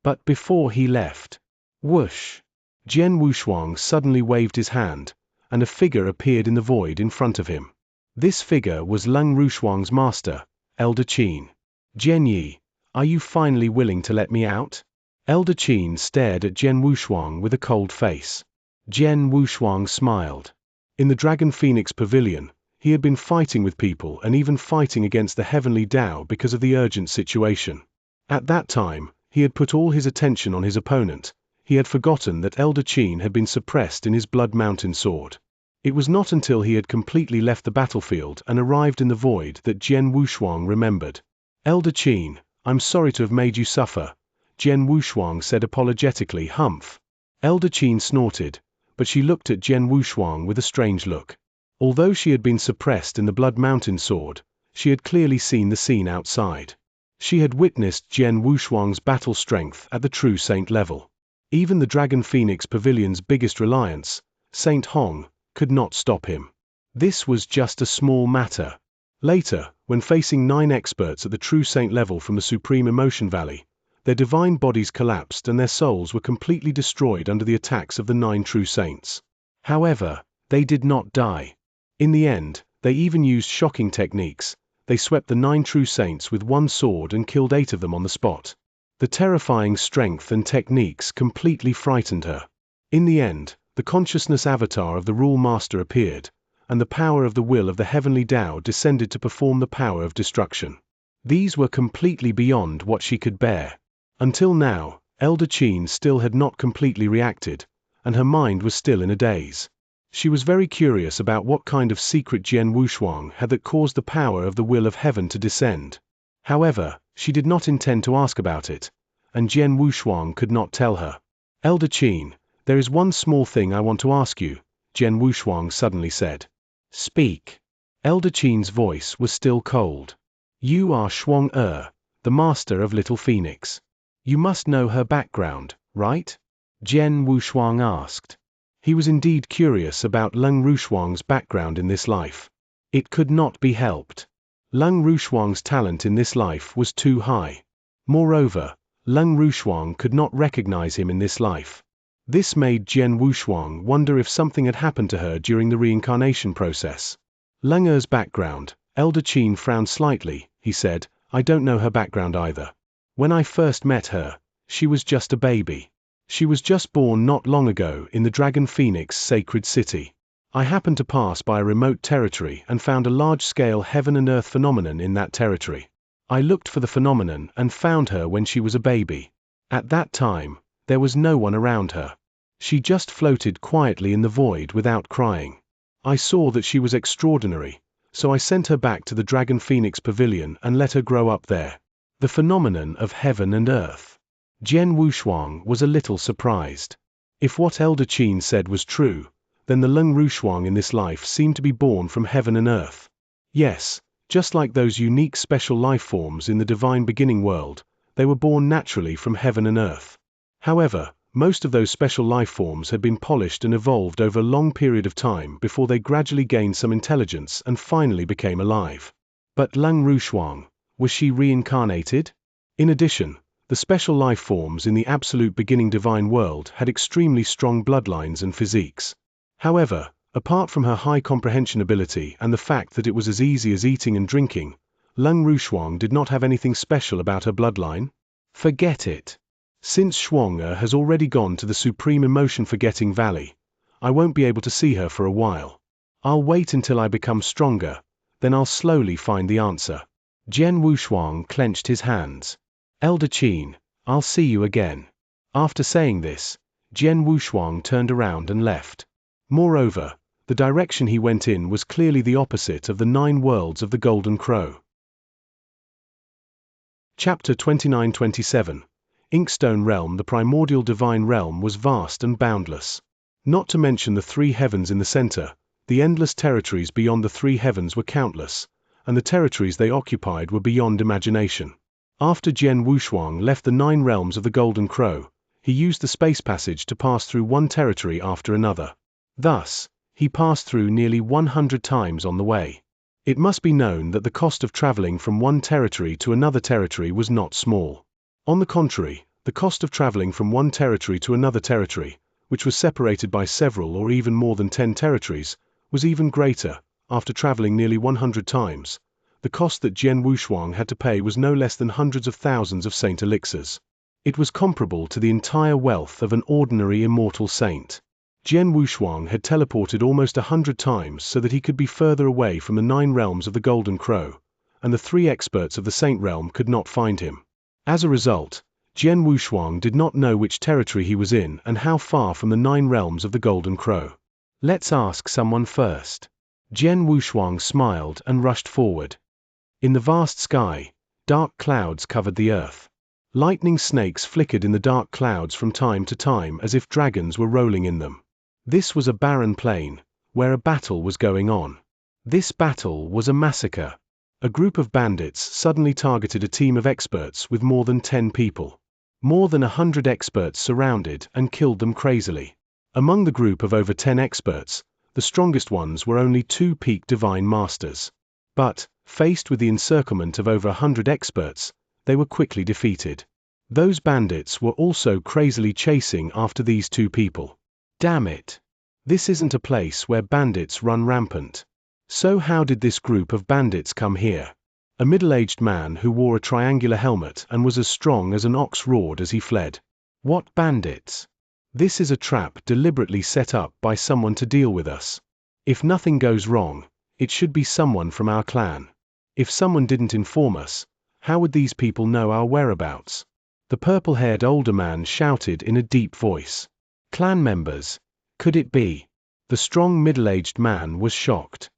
But before he left, whoosh! Jian Wushuang suddenly waved his hand, and a figure appeared in the void in front of him. This figure was Leng Rushuang's master, Elder Qin. Jian Yi, are you finally willing to let me out? Elder Qin stared at Jian Wushuang with a cold face. Jian Wushuang smiled. In the Dragon Phoenix Pavilion, he had been fighting with people and even fighting against the Heavenly Tao because of the urgent situation. At that time, he had put all his attention on his opponent. He had forgotten that Elder Qin had been suppressed in his Blood Mountain sword. It was not until he had completely left the battlefield and arrived in the void that Jian Wushuang remembered. Elder Qin, I'm sorry to have made you suffer, Jian Wushuang said apologetically. Humph. Elder Qin snorted, but she looked at Jian Wushuang with a strange look. Although she had been suppressed in the Blood Mountain sword, she had clearly seen the scene outside. She had witnessed Jian Wushuang's battle strength at the true saint level. Even the Dragon Phoenix Pavilion's biggest reliance, Saint Hong, could not stop him. This was just a small matter. Later, when facing 9 experts at the true saint level from the Supreme Emotion Valley, their divine bodies collapsed and their souls were completely destroyed under the attacks of the 9 true saints. However, they did not die. In the end, they even used shocking techniques. They swept the 9 true saints with one sword and killed 8 of them on the spot. The terrifying strength and techniques completely frightened her. In the end, the consciousness avatar of the Rule Master appeared, and the power of the will of the heavenly Tao descended to perform the power of destruction. These were completely beyond what she could bear. Until now, Elder Qin still had not completely reacted, and her mind was still in a daze. She was very curious about what kind of secret Jian Wushuang had that caused the power of the will of heaven to descend. However, she did not intend to ask about it, and Jian Wushuang could not tell her. Elder Qin, there is one small thing I want to ask you, Jian Wushuang suddenly said. Speak. Elder Qin's voice was still cold. You are Shuang the master of Little Phoenix. You must know her background, right? Jian Wushuang asked. He was indeed curious about Leng Rushuang's background in this life. It could not be helped. Leng Rushuang's talent in this life was too high. Moreover, Leng Rushuang could not recognize him in this life. This made Jian Wushuang wonder if something had happened to her during the reincarnation process. Leng Er's background, Elder Qin frowned slightly. He said, I don't know her background either. When I first met her, she was just a baby. She was just born not long ago in the Dragon Phoenix sacred city. I happened to pass by a remote territory and found a large-scale heaven and earth phenomenon in that territory. I looked for the phenomenon and found her when she was a baby. At that time, there was no one around her. She just floated quietly in the void without crying. I saw that she was extraordinary, so I sent her back to the Dragon Phoenix Pavilion and let her grow up there. The phenomenon of heaven and earth. Jian Wushuang was a little surprised. If what Elder Qin said was true, then the Leng Rushuang in this life seemed to be born from heaven and earth. Yes, just like those unique special life forms in the divine beginning world, they were born naturally from heaven and earth. However, most of those special life forms had been polished and evolved over a long period of time before they gradually gained some intelligence and finally became alive. But Leng Rushuang, was she reincarnated? In addition, the special life forms in the absolute beginning divine world had extremely strong bloodlines and physiques. However, apart from her high comprehension ability and the fact that it was as easy as eating and drinking, Leng Rushuang did not have anything special about her bloodline. Forget it. Since Shuang has already gone to the Supreme Emotion Forgetting Valley, I won't be able to see her for a while. I'll wait until I become stronger, then I'll slowly find the answer. Jian Wushuang clenched his hands. Elder Qin, I'll see you again. After saying this, Jian Wushuang turned around and left. Moreover, the direction he went in was clearly the opposite of the 9 worlds of the Golden Crow. Chapter 29-27. Inkstone Realm. The primordial divine realm was vast and boundless. Not to mention the 3 heavens in the center, the endless territories beyond the 3 heavens were countless, and the territories they occupied were beyond imagination. After Jian Wushuang left the 9 realms of the Golden Crow, he used the space passage to pass through one territory after another. Thus, he passed through nearly 100 times on the way. It must be known that the cost of traveling from one territory to another territory was not small. On the contrary, the cost of traveling from one territory to another territory, which was separated by several or even more than 10 territories, was even greater. After traveling nearly 100 times, the cost that Jian Wushuang had to pay was no less than hundreds of thousands of saint elixirs. It was comparable to the entire wealth of an ordinary immortal saint. Jian Wushuang had teleported almost 100 times so that he could be further away from the 9 realms of the Golden Crow, and the 3 experts of the Saint Realm could not find him. As a result, Jian Wushuang did not know which territory he was in and how far from the 9 realms of the Golden Crow. Let's ask someone first. Jian Wushuang smiled and rushed forward. In the vast sky, dark clouds covered the earth. Lightning snakes flickered in the dark clouds from time to time as if dragons were rolling in them. This was a barren plain, where a battle was going on. This battle was a massacre. A group of bandits suddenly targeted a team of experts with more than 10 people. More than 100 experts surrounded and killed them crazily. Among the group of over 10 experts, the strongest ones were only 2 peak divine masters. But, faced with the encirclement of over 100 experts, they were quickly defeated. Those bandits were also crazily chasing after these 2 people. Damn it! This isn't a place where bandits run rampant. So how did this group of bandits come here? A middle-aged man who wore a triangular helmet and was as strong as an ox roared as he fled. What bandits? This is a trap deliberately set up by someone to deal with us. If nothing goes wrong, it should be someone from our clan. If someone didn't inform us, how would these people know our whereabouts? The purple-haired older man shouted in a deep voice. Clan members? Could it be? The strong middle-aged man was shocked.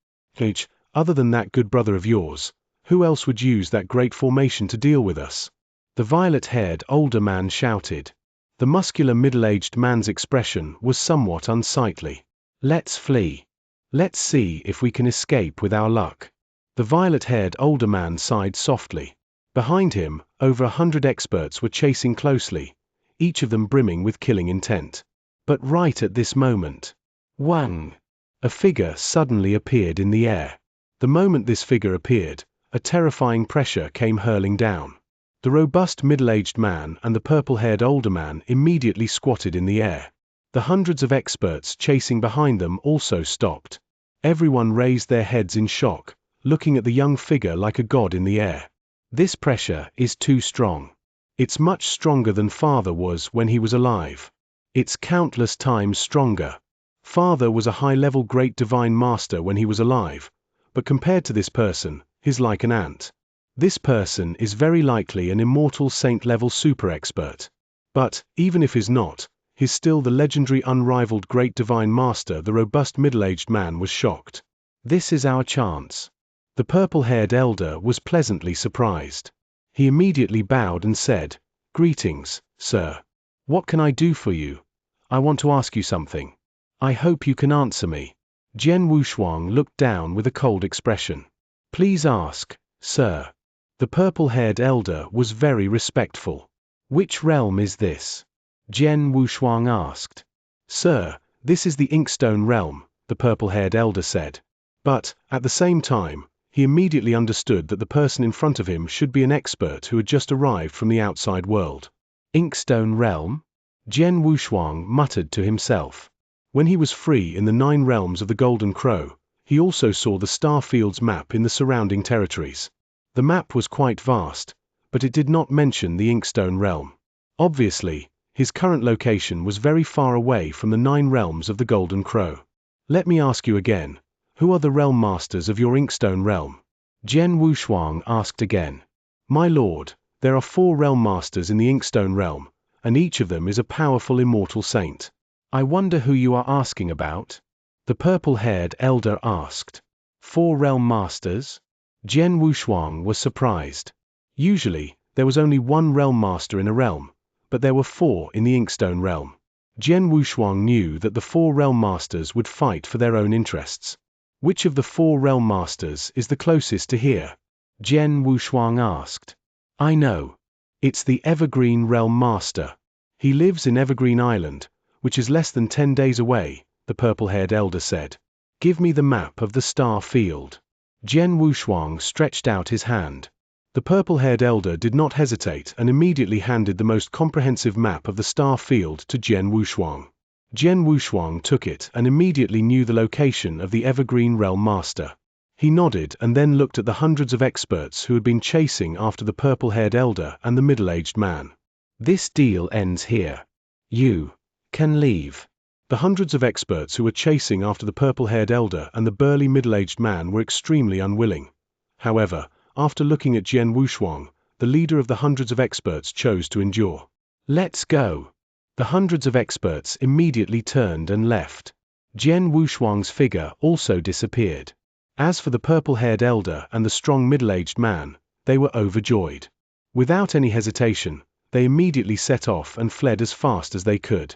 Other than that good brother of yours, who else would use that great formation to deal with us? The violet-haired older man shouted. The muscular middle-aged man's expression was somewhat unsightly. Let's flee. Let's see if we can escape with our luck. The violet-haired older man sighed softly. Behind him, over 100 experts were chasing closely, each of them brimming with killing intent. But right at this moment, Wang! A figure suddenly appeared in the air. The moment this figure appeared, a terrifying pressure came hurling down. The robust middle-aged man and the purple-haired older man immediately squatted in the air. The hundreds of experts chasing behind them also stopped. Everyone raised their heads in shock, looking at the young figure like a god in the air. This pressure is too strong. It's much stronger than Father was when he was alive. It's countless times stronger. Father was a high-level great divine master when he was alive, but compared to this person, he's like an ant. This person is very likely an immortal saint-level super expert. But, even if he's not, he's still the legendary unrivaled great divine master. The robust middle-aged man was shocked. This is our chance. The purple-haired elder was pleasantly surprised. He immediately bowed and said, "Greetings, sir. What can I do for you? I want to ask you something. I hope you can answer me." Jian Wushuang looked down with a cold expression. "Please ask, sir." The purple-haired elder was very respectful. "Which realm is this?" Jian Wushuang asked. "Sir, this is the Inkstone realm," the purple-haired elder said. But, at the same time, he immediately understood that the person in front of him should be an expert who had just arrived from the outside world. Inkstone realm? Jian Wushuang muttered to himself. When he was free in the 9 realms of the Golden Crow, he also saw the star fields map in the surrounding territories. The map was quite vast, but it did not mention the Inkstone realm. Obviously, his current location was very far away from the 9 realms of the Golden Crow. "Let me ask you again, who are the realm masters of your Inkstone realm?" Jian Wushuang asked again. "My lord, there are 4 realm masters in the Inkstone realm, and each of them is a powerful immortal saint." "I wonder who you are asking about?" the purple-haired elder asked. 4 realm masters? Jian Wushuang was surprised. Usually, there was only 1 realm master in a realm, but there were 4 in the Inkstone realm. Jian Wushuang knew that the 4 realm masters would fight for their own interests. "Which of the 4 realm masters is the closest to here?" Jian Wushuang asked. "I know. It's the Evergreen Realm Master. He lives in Evergreen Island, which is less than 10 days away," the purple-haired elder said. "Give me the map of the star field." Jian Wushuang stretched out his hand. The purple-haired elder did not hesitate and immediately handed the most comprehensive map of the star field to Jian Wushuang. Jian Wushuang took it and immediately knew the location of the Evergreen Realm Master. He nodded and then looked at the hundreds of experts who had been chasing after the purple-haired elder and the middle-aged man. "This deal ends here. You can leave." The hundreds of experts who were chasing after the purple-haired elder and the burly middle-aged man were extremely unwilling. However, after looking at Jian Wushuang, the leader of the hundreds of experts chose to endure. "Let's go." The hundreds of experts immediately turned and left. Jian Wushuang's figure also disappeared. As for the purple-haired elder and the strong middle-aged man, they were overjoyed. Without any hesitation, they immediately set off and fled as fast as they could.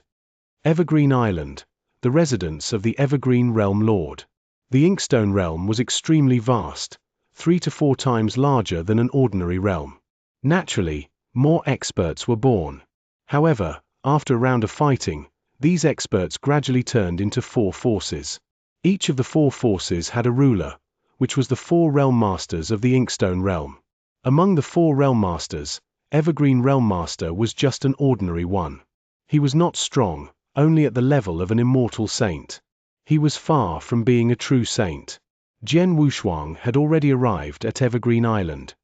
Evergreen Island, the residence of the Evergreen Realm Lord. The Inkstone realm was extremely vast, 3 to 4 times larger than an ordinary realm. Naturally, more experts were born. However, after a round of fighting, these experts gradually turned into 4 forces. Each of the 4 forces had a ruler, which was the 4 realm masters of the Inkstone realm. Among the 4 realm masters, Evergreen Realm Master was just an ordinary one. He was not strong, only at the level of an immortal saint. He was far from being a true saint. Jian Wushuang had already arrived at Evergreen Island.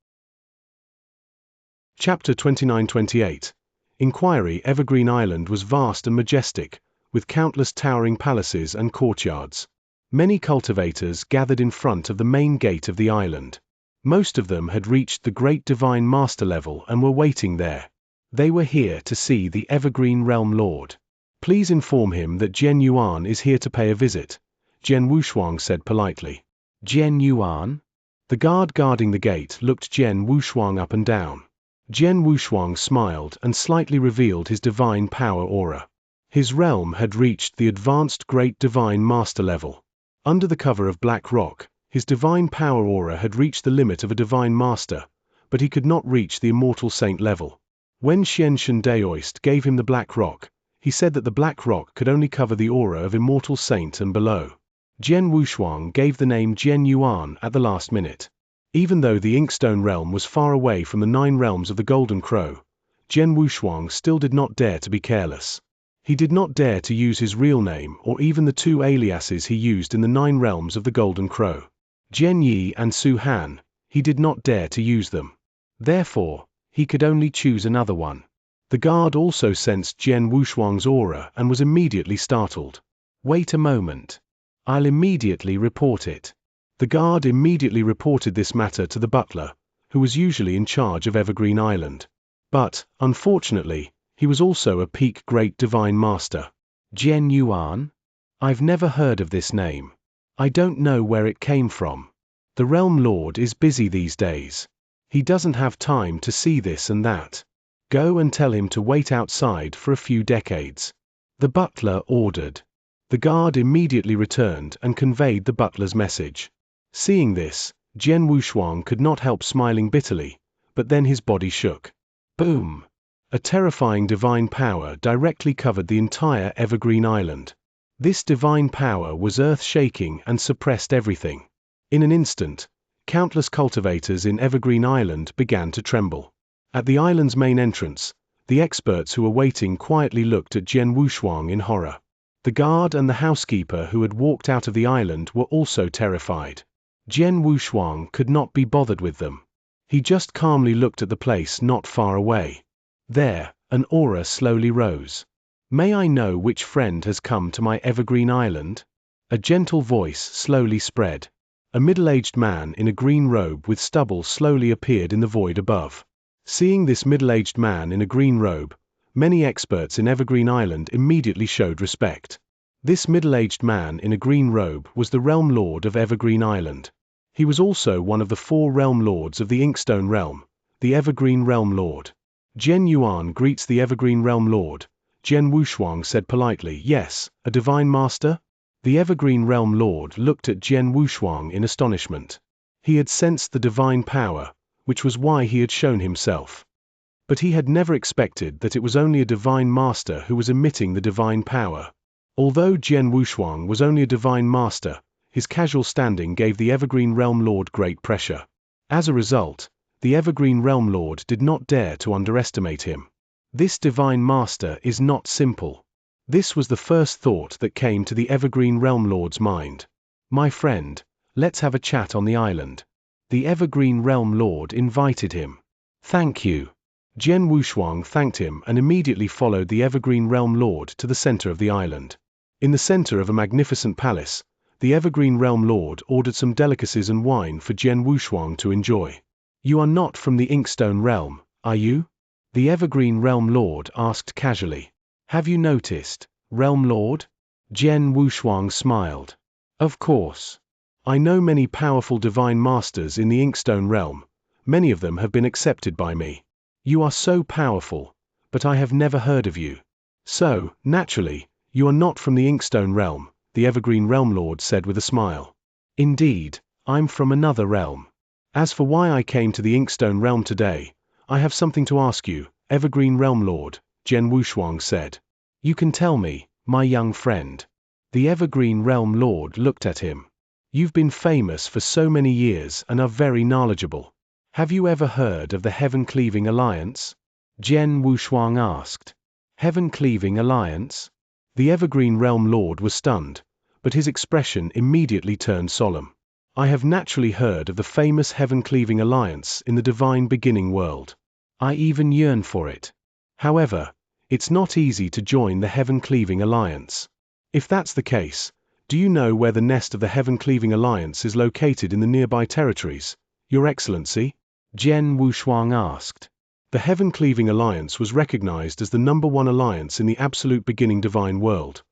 Chapter 29-28. Inquiry. Evergreen Island was vast and majestic, with countless towering palaces and courtyards. Many cultivators gathered in front of the main gate of the island. Most of them had reached the Great Divine Master level and were waiting there. They were here to see the Evergreen Realm Lord. Please inform him that Jian Yuan is here to pay a visit, Jian Wushuang said politely. Jian Yuan? The guard guarding the gate looked Jian Wushuang up and down. Jian Wushuang smiled and slightly revealed his divine power aura. His realm had reached the advanced Great Divine Master level. Under the cover of black rock, his divine power aura had reached the limit of a divine master, but he could not reach the immortal saint level. When Xianxia Daoist gave him the black rock, he said that the black rock could only cover the aura of immortal saint and below. Jian Wushuang gave the name Jian Yuan at the last minute. Even though the Inkstone realm was far away from the 9 realms of the Golden Crow, Jian Wushuang still did not dare to be careless. He did not dare to use his real name or even the 2 aliases he used in the 9 realms of the Golden Crow. Jian Yi and Su Han, he did not dare to use them. Therefore, he could only choose another one. The guard also sensed Jian Wushuang's aura and was immediately startled. Wait a moment. I'll immediately report it. The guard immediately reported this matter to the butler, who was usually in charge of Evergreen Island. But, unfortunately, he was also a peak Great Divine Master. Jian Yuan? I've never heard of this name. I don't know where it came from. The Realm Lord is busy these days. He doesn't have time to see this and that. Go and tell him to wait outside for a few decades. The butler ordered. The guard immediately returned and conveyed the butler's message. Seeing this, Jian Wushuang could not help smiling bitterly, but then his body shook. Boom! A terrifying divine power directly covered the entire Evergreen Island. This divine power was earth-shaking and suppressed everything. In an instant, countless cultivators in Evergreen Island began to tremble. At the island's main entrance, the experts who were waiting quietly looked at Jian Wushuang in horror. The guard and the housekeeper who had walked out of the island were also terrified. Jian Wushuang could not be bothered with them. He just calmly looked at the place not far away. There, an aura slowly rose. May I know which friend has come to my Evergreen Island? A gentle voice slowly spread. A middle-aged man in a green robe with stubble slowly appeared in the void above. Seeing this middle-aged man in a green robe, many experts in Evergreen Island immediately showed respect. This middle-aged man in a green robe was the Realm Lord of Evergreen Island. He was also one of the 4 Realm Lords of the Inkstone Realm, the Evergreen Realm Lord. Jian Yuan greets the Evergreen Realm Lord. Jian Wushuang said politely, yes, a divine master? The Evergreen Realm Lord looked at Jian Wushuang in astonishment. He had sensed the divine power, which was why he had shown himself. But he had never expected that it was only a divine master who was emitting the divine power. Although Jian Wushuang was only a divine master, his casual standing gave the Evergreen Realm Lord great pressure. As a result, the Evergreen Realm Lord did not dare to underestimate him. This divine master is not simple. This was the first thought that came to the Evergreen Realm Lord's mind. My friend, let's have a chat on the island. The Evergreen Realm Lord invited him. Thank you. Jian Wushuang thanked him and immediately followed the Evergreen Realm Lord to the center of the island. In the center of a magnificent palace, the Evergreen Realm Lord ordered some delicacies and wine for Jian Wushuang to enjoy. You are not from the Inkstone Realm, are you? The Evergreen Realm Lord asked casually. Have you noticed, Realm Lord? Jian Wushuang smiled. Of course. I know many powerful divine masters in the Inkstone Realm. Many of them have been accepted by me. You are so powerful, but I have never heard of you. So, naturally, you are not from the Inkstone Realm, the Evergreen Realm Lord said with a smile. Indeed, I'm from another realm. As for why I came to the Inkstone Realm today, I have something to ask you, Evergreen Realm Lord, Jian Wushuang said. You can tell me, my young friend. The Evergreen Realm Lord looked at him. You've been famous for so many years and are very knowledgeable. Have you ever heard of the Heaven-Cleaving Alliance? Jian Wushuang asked. Heaven-Cleaving Alliance? The Evergreen Realm Lord was stunned, but his expression immediately turned solemn. I have naturally heard of the famous heaven-cleaving alliance in the divine beginning world. I even yearn for it. However, it's not easy to join the heaven-cleaving alliance. If that's the case, do you know where the nest of the heaven-cleaving alliance is located in the nearby territories, Your Excellency? Jian Wushuang asked. The heaven-cleaving alliance was recognized as the #1 alliance in the absolute beginning divine world.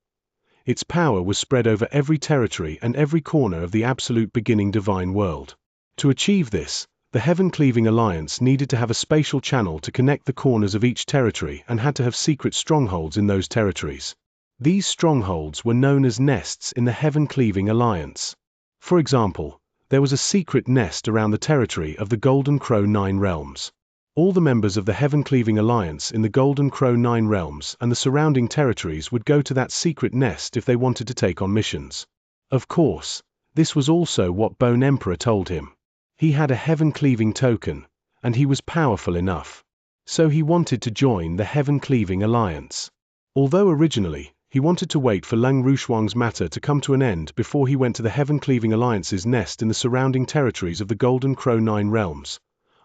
Its power was spread over every territory and every corner of the absolute beginning divine world. To achieve this, the heaven-cleaving alliance needed to have a spatial channel to connect the corners of each territory and had to have secret strongholds in those territories. These strongholds were known as nests in the heaven-cleaving alliance. For example, there was a secret nest around the territory of the Golden Crow 9 realms. All the members of the heaven-cleaving alliance in the Golden Crow 9 realms and the surrounding territories would go to that secret nest if they wanted to take on missions. Of course, this was also what Bone Emperor told him. He had a heaven-cleaving token, and he was powerful enough. So he wanted to join the heaven-cleaving alliance. Although originally, he wanted to wait for Leng Rushuang's matter to come to an end before he went to the heaven-cleaving alliance's nest in the surrounding territories of the Golden Crow 9 realms.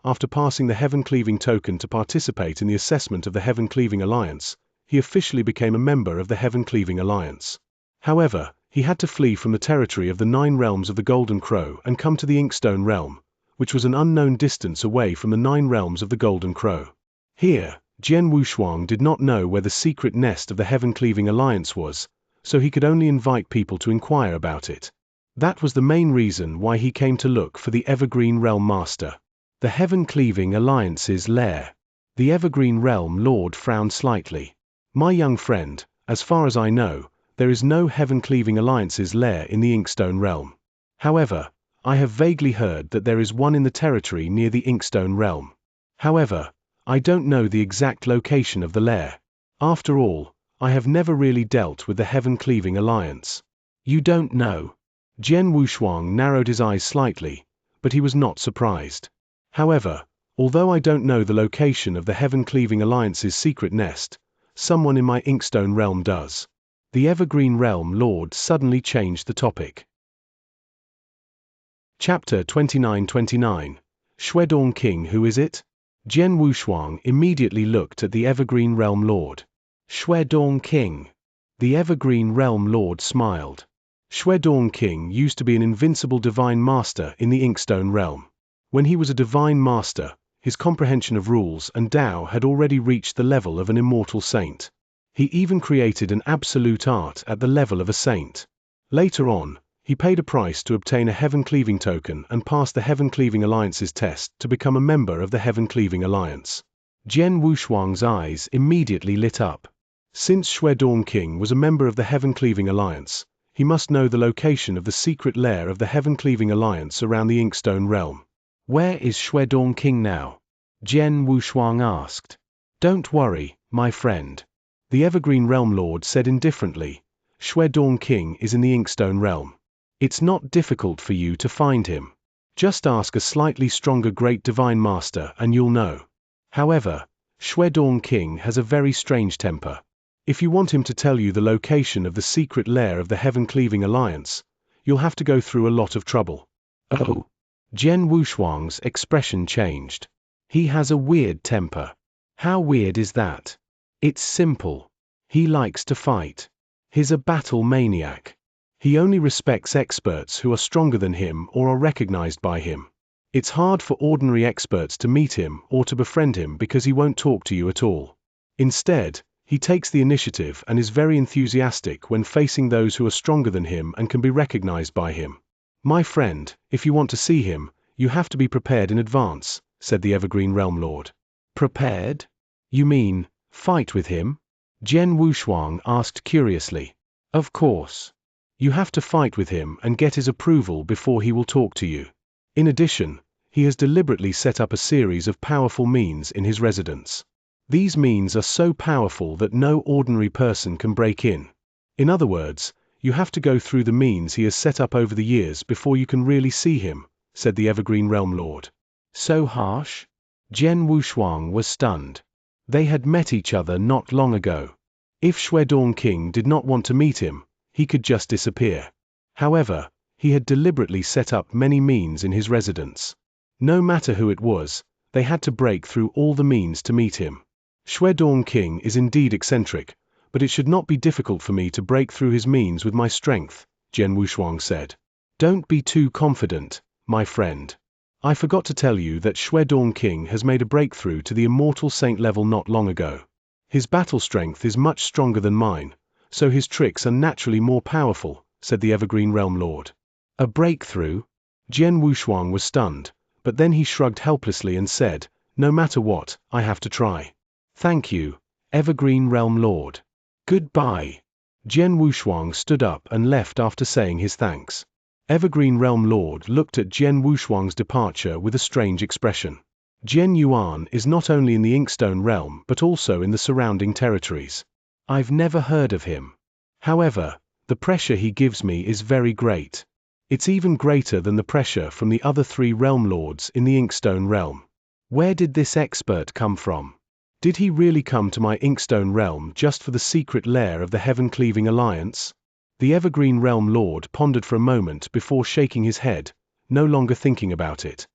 After passing the heaven-cleaving token to participate in the assessment of the heaven-cleaving alliance, he officially became a member of the heaven-cleaving alliance. However, he had to flee from the territory of the 9 realms of the Golden Crow and come to the Inkstone realm, which was an unknown distance away from the 9 realms of the Golden Crow. Here, Jian Wushuang did not know where the secret nest of the heaven-cleaving alliance was, so he could only invite people to inquire about it. That was the main reason why he came to look for the Evergreen Realm Master. The heaven-cleaving alliance's lair. The Evergreen Realm Lord frowned slightly. My young friend, as far as I know, there is no heaven-cleaving alliance's lair in the Inkstone realm. However, I have vaguely heard that there is one in the territory near the Inkstone realm. However, I don't know the exact location of the lair. After all, I have never really dealt with the heaven-cleaving alliance. You don't know? Jian Wushuang narrowed his eyes slightly, but he was not surprised. However, although I don't know the location of the heaven-cleaving alliance's secret nest, someone in my Inkstone realm does. The Evergreen Realm Lord suddenly changed the topic. Chapter 2929. Shuedong King, who is it? Jian Wushuang immediately looked at the Evergreen Realm Lord. Shuedong King. The Evergreen Realm Lord smiled. Shuedong King used to be an invincible divine master in the Inkstone realm. When he was a divine master, his comprehension of rules and Tao had already reached the level of an immortal saint. He even created an absolute art at the level of a saint. Later on, he paid a price to obtain a heaven-cleaving token and passed the heaven-cleaving alliance's test to become a member of the heaven-cleaving alliance. Jian Wushuang's eyes immediately lit up. Since Shuedong King was a member of the heaven-cleaving alliance, he must know the location of the secret lair of the heaven-cleaving alliance around the Inkstone realm. Where is Shuedong King now? Jian Wushuang asked. Don't worry, my friend. The Evergreen Realm Lord said indifferently. Shuedong King is in the Inkstone realm. It's not difficult for you to find him. Just ask a slightly stronger Great Divine Master and you'll know. However, Shuedong King has a very strange temper. If you want him to tell you the location of the secret lair of the heaven-cleaving alliance, you'll have to go through a lot of trouble. Oh. Jian Wushuang's expression changed. He has a weird temper. How weird is that? It's simple. He likes to fight. He's a battle maniac. He only respects experts who are stronger than him or are recognized by him. It's hard for ordinary experts to meet him or to befriend him because he won't talk to you at all. Instead, he takes the initiative and is very enthusiastic when facing those who are stronger than him and can be recognized by him. My friend, if you want to see him, you have to be prepared in advance, said the Evergreen Realm Lord. Prepared? You mean, fight with him? Jian Wushuang asked curiously. Of course. You have to fight with him and get his approval before he will talk to you. In addition, he has deliberately set up a series of powerful means in his residence. These means are so powerful that no ordinary person can break in. In other words, you have to go through the means he has set up over the years before you can really see him, said the Evergreen Realm Lord. So harsh? Jian Wushuang was stunned. They had met each other not long ago. If Shuedong King did not want to meet him, he could just disappear. However, He had deliberately set up many means in his residence. No matter who it was, they had to break through all the means to meet him. Shuedong King is indeed eccentric, but it should not be difficult for me to break through his means with my strength, Jian Wushuang said. Don't be too confident, my friend. I forgot to tell you that Shuedong King has made a breakthrough to the immortal saint level not long ago. His battle strength is much stronger than mine, so his tricks are naturally more powerful, said the Evergreen Realm Lord. A breakthrough? Jian Wushuang was stunned, but then he shrugged helplessly and said, no matter what, I have to try. Thank you, Evergreen Realm Lord. Goodbye. Jian Wushuang stood up and left after saying his thanks. Evergreen Realm Lord looked at Jian Wushuang's departure with a strange expression. Jian Yuan is not only in the Inkstone realm but also in the surrounding territories. I've never heard of him. However, the pressure he gives me is very great. It's even greater than the pressure from the other 3 realm lords in the Inkstone realm. Where did this expert come from? Did he really come to my Inkstone realm just for the secret lair of the Heaven-Cleaving Alliance? The Evergreen Realm Lord pondered for a moment before shaking his head, no longer thinking about it.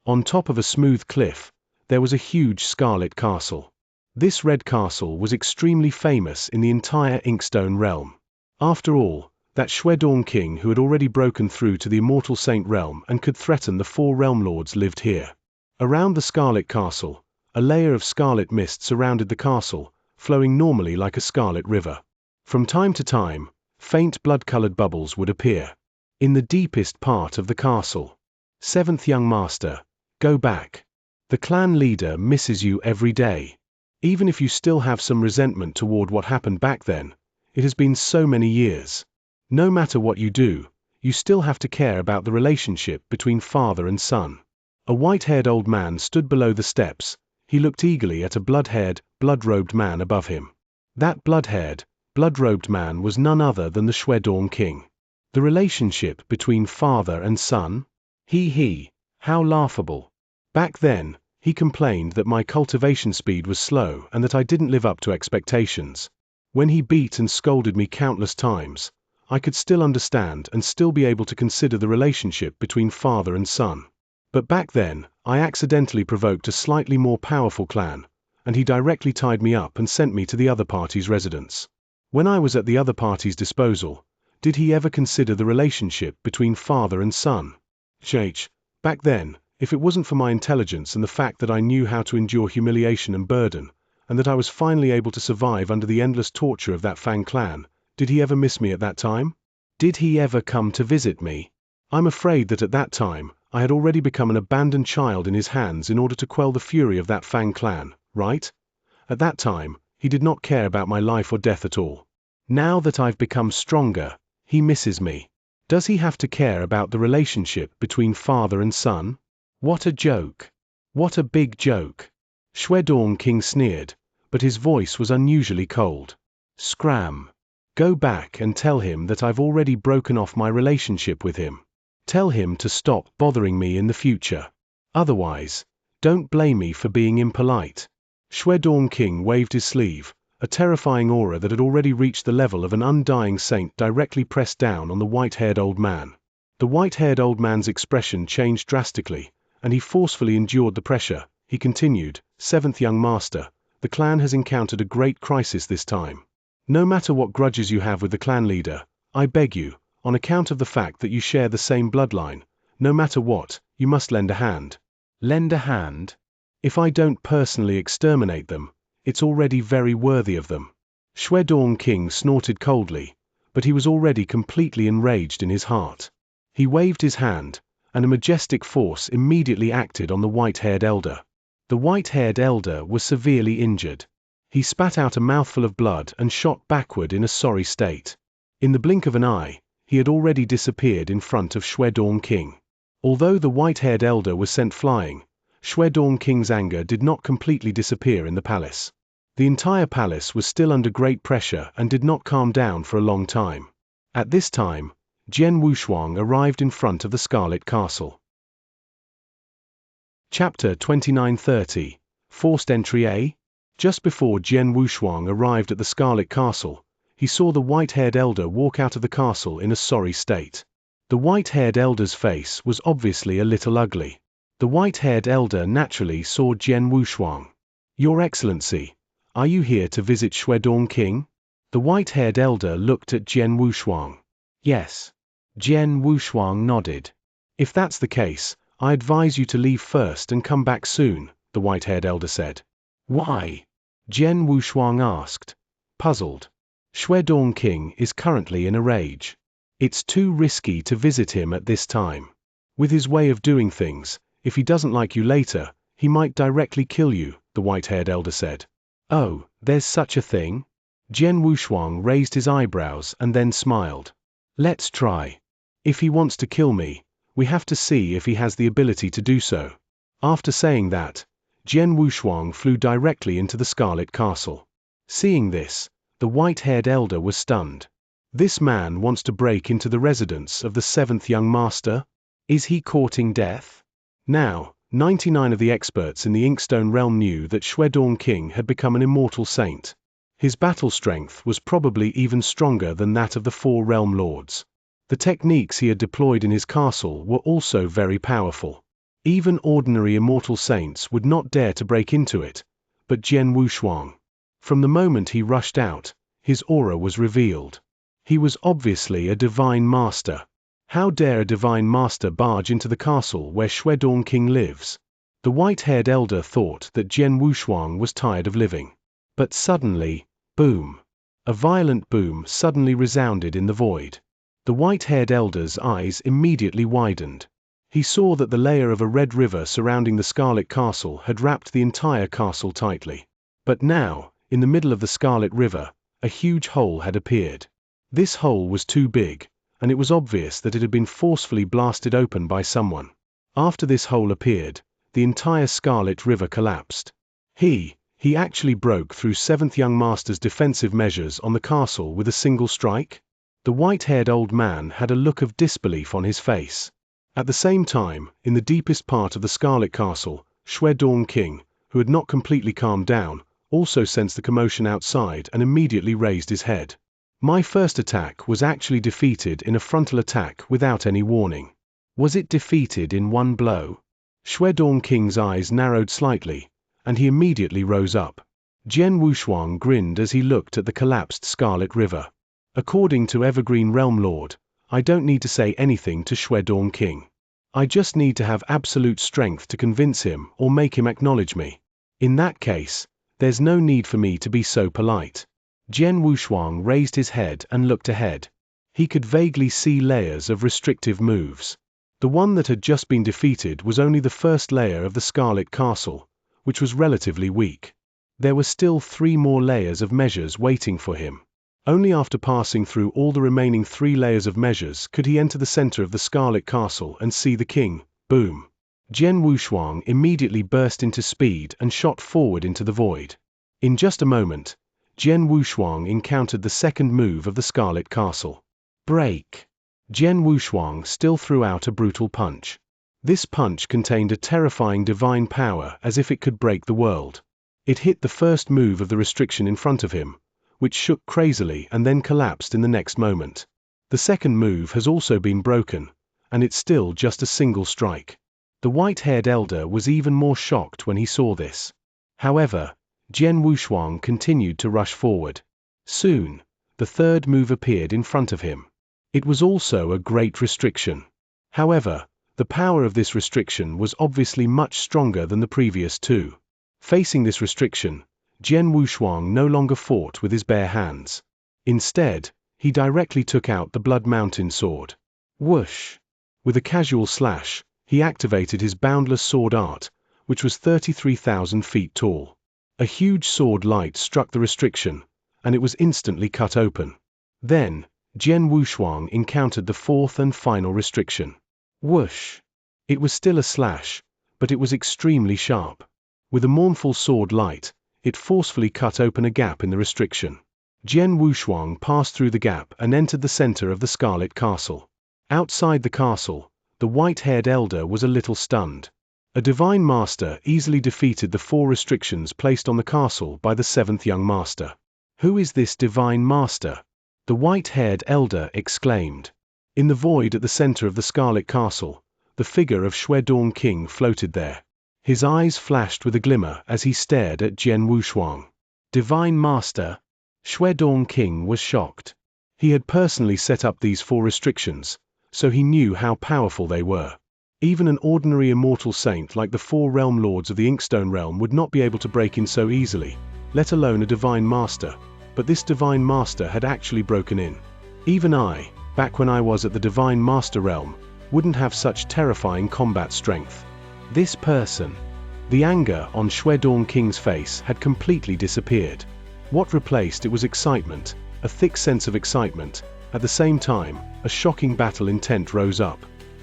On top of a smooth cliff, there was a huge scarlet castle. This red castle was extremely famous in the entire Inkstone realm. After all, that Shuedong King who had already broken through to the Immortal Saint realm and could threaten the 4 realm lords lived here. Around the scarlet castle, a layer of scarlet mist surrounded the castle, flowing normally like a scarlet river. From time to time, faint blood-colored bubbles would appear. In the deepest part of the castle. 7th young master, go back. The clan leader misses you every day. Even if you still have some resentment toward what happened back then, it has been so many years. No matter what you do, you still have to care about the relationship between father and son. A white-haired old man stood below the steps. He looked eagerly at a blood-haired, blood-robed man above him. That blood-haired, blood-robed man was none other than the Shuedong King. The relationship between father and son? How laughable. Back then, he complained that my cultivation speed was slow and that I didn't live up to expectations. When he beat and scolded me countless times, I could still understand and still be able to consider the relationship between father and son. But back then, I accidentally provoked a slightly more powerful clan, and he directly tied me up and sent me to the other party's residence. When I was at the other party's disposal, did he ever consider the relationship between father and son? Back then, if it wasn't for my intelligence and the fact that I knew how to endure humiliation and burden, and that I was finally able to survive under the endless torture of that Fang clan, did he ever miss me at that time? Did he ever come to visit me? I'm afraid that at that time, I had already become an abandoned child in his hands in order to quell the fury of that Fang clan, right? At that time, he did not care about my life or death at all. Now that I've become stronger, he misses me. Does he have to care about the relationship between father and son? What a joke. What a big joke. Shuedong King sneered, but his voice was unusually cold. Scram. Go back and tell him that I've already broken off my relationship with him. Tell him to stop bothering me in the future. Otherwise, don't blame me for being impolite. Shuedong King waved his sleeve, a terrifying aura that had already reached the level of an undying saint directly pressed down on the white-haired old man. The white-haired old man's expression changed drastically, and he forcefully endured the pressure. He continued, 7th young master, the clan has encountered a great crisis this time. No matter what grudges you have with the clan leader, I beg you, on account of the fact that you share the same bloodline, no matter what, you must lend a hand. Lend a hand? If I don't personally exterminate them, it's already very worthy of them. Shuedong King snorted coldly, but he was already completely enraged in his heart. He waved his hand, and a majestic force immediately acted on the white-haired elder. The white-haired elder was severely injured. He spat out a mouthful of blood and shot backward in a sorry state. In the blink of an eye, he had already disappeared in front of Shuedong King. Although the white-haired elder was sent flying, Shuedong King's anger did not completely disappear in the palace. The entire palace was still under great pressure and did not calm down for a long time. At this time, Jian Wushuang arrived in front of the Scarlet Castle. Chapter 2930, Forced Entry A? Just before Jian Wushuang arrived at the Scarlet Castle, he saw the white-haired elder walk out of the castle in a sorry state. The white-haired elder's face was obviously a little ugly. The white-haired elder naturally saw Jian Wushuang. "Your Excellency, are you here to visit Shuedong King?" The white-haired elder looked at Jian Wushuang. "Yes." Jian Wushuang nodded. "If that's the case, I advise you to leave first and come back soon," the white-haired elder said. "Why?" Jian Wushuang asked, puzzled. "Shuedong King is currently in a rage. It's too risky to visit him at this time. With his way of doing things, if he doesn't like you later, he might directly kill you," the white-haired elder said. "Oh, there's such a thing?" Jian Wushuang raised his eyebrows and then smiled. "Let's try. If he wants to kill me, we have to see if he has the ability to do so." After saying that, Jian Wushuang flew directly into the Scarlet Castle. Seeing this, the white-haired elder was stunned. This man wants to break into the residence of the seventh young master? Is he courting death? Now, 99 of the experts in the Inkstone realm knew that Shuedong King had become an immortal saint. His battle strength was probably even stronger than that of the 4 realm lords. The techniques he had deployed in his castle were also very powerful. Even ordinary immortal saints would not dare to break into it, but Jian Wushuang. From the moment he rushed out, his aura was revealed. He was obviously a divine master. How dare a divine master barge into the castle where Shuedong King lives? The white-haired elder thought that Jian Wushuang was tired of living. But suddenly, boom! A violent boom suddenly resounded in the void. The white-haired elder's eyes immediately widened. He saw that the layer of a red river surrounding the Scarlet Castle had wrapped the entire castle tightly. But now, in the middle of the Scarlet River, a huge hole had appeared. This hole was too big, and it was obvious that it had been forcefully blasted open by someone. After this hole appeared, the entire Scarlet River collapsed. He actually broke through 7th Young Master's defensive measures on the castle with a single strike? The white-haired old man had a look of disbelief on his face. At the same time, in the deepest part of the Scarlet Castle, Shuedong King, who had not completely calmed down, also sensed the commotion outside and immediately raised his head. "My first attack was actually defeated in a frontal attack without any warning. Was it defeated in one blow?" Shuedong King's eyes narrowed slightly, and he immediately rose up. Jian Wushuang grinned as he looked at the collapsed Scarlet River. "According to Evergreen Realm Lord, I don't need to say anything to Shuedong King. I just need to have absolute strength to convince him or make him acknowledge me. In that case, there's no need for me to be so polite." Jian Wushuang raised his head and looked ahead. He could vaguely see layers of restrictive moves. The one that had just been defeated was only the first layer of the Scarlet Castle, which was relatively weak. There were still 3 more layers of measures waiting for him. Only after passing through all the remaining 3 layers of measures could he enter the center of the Scarlet Castle and see the king. Boom! Jian Wushuang immediately burst into speed and shot forward into the void. In just a moment, Jian Wushuang encountered the second move of the Scarlet Castle. Break! Jian Wushuang still threw out a brutal punch. This punch contained a terrifying divine power as if it could break the world. It hit the first move of the restriction in front of him, which shook crazily and then collapsed in the next moment. The second move has also been broken, and it's still just a single strike. The white-haired elder was even more shocked when he saw this. However, Jian Wushuang continued to rush forward. Soon, the third move appeared in front of him. It was also a great restriction. However, the power of this restriction was obviously much stronger than the previous 2. Facing this restriction, Jian Wushuang no longer fought with his bare hands. Instead, he directly took out the Blood Mountain sword. Whoosh! With a casual slash, he activated his boundless sword art, which was 33,000 feet tall. A huge sword light struck the restriction, and it was instantly cut open. Then, Jian Wushuang encountered the 4th and final restriction. Whoosh! It was still a slash, but it was extremely sharp. With a mournful sword light, it forcefully cut open a gap in the restriction. Jian Wushuang passed through the gap and entered the center of the Scarlet Castle. Outside the castle, the white-haired elder was a little stunned. A divine master easily defeated the 4 restrictions placed on the castle by the 7th Young Master. Who is this divine master? The white-haired elder exclaimed. In the void at the center of the Scarlet Castle, the figure of Shuedong King floated there. His eyes flashed with a glimmer as he stared at Jian Wushuang. Divine Master? Shuedong King was shocked. He had personally set up these 4 restrictions, so he knew how powerful they were. Even an ordinary immortal saint like the 4 realm lords of the Inkstone realm would not be able to break in so easily, let alone a divine master. But this divine master had actually broken in. Even I, back when I was at the divine master realm, wouldn't have such terrifying combat strength. This person. The anger on Shuedong King's face had completely disappeared. What replaced it was excitement, a thick sense of excitement. At the same time, a shocking battle intent rose up.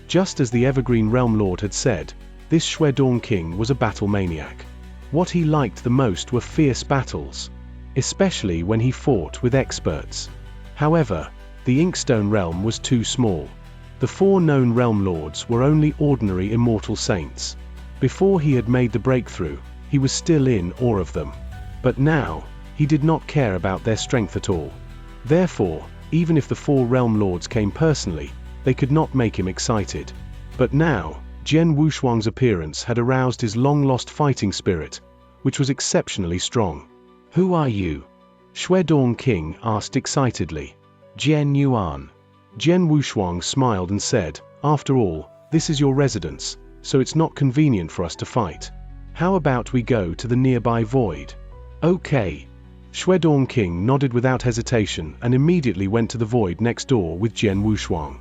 Just as the Evergreen Realm Lord had said, this Shuedong King was a battle maniac. What he liked the most were fierce battles, especially when he fought with experts. However, the Inkstone realm was too small. The 4 known realm lords were only ordinary immortal saints. Before he had made the breakthrough, he was still in awe of them. But now, he did not care about their strength at all. Therefore, even if the 4 realm lords came personally, they could not make him excited. But now, Jian Wushuang's appearance had aroused his long-lost fighting spirit, which was exceptionally strong. Who are you? Shuedong King asked excitedly. Jian Yuan. Jian Wushuang smiled and said, after all, this is your residence, so it's not convenient for us to fight. How about we go to the nearby void? Okay. Shuedong King nodded without hesitation and immediately went to the void next door with Jian Wushuang.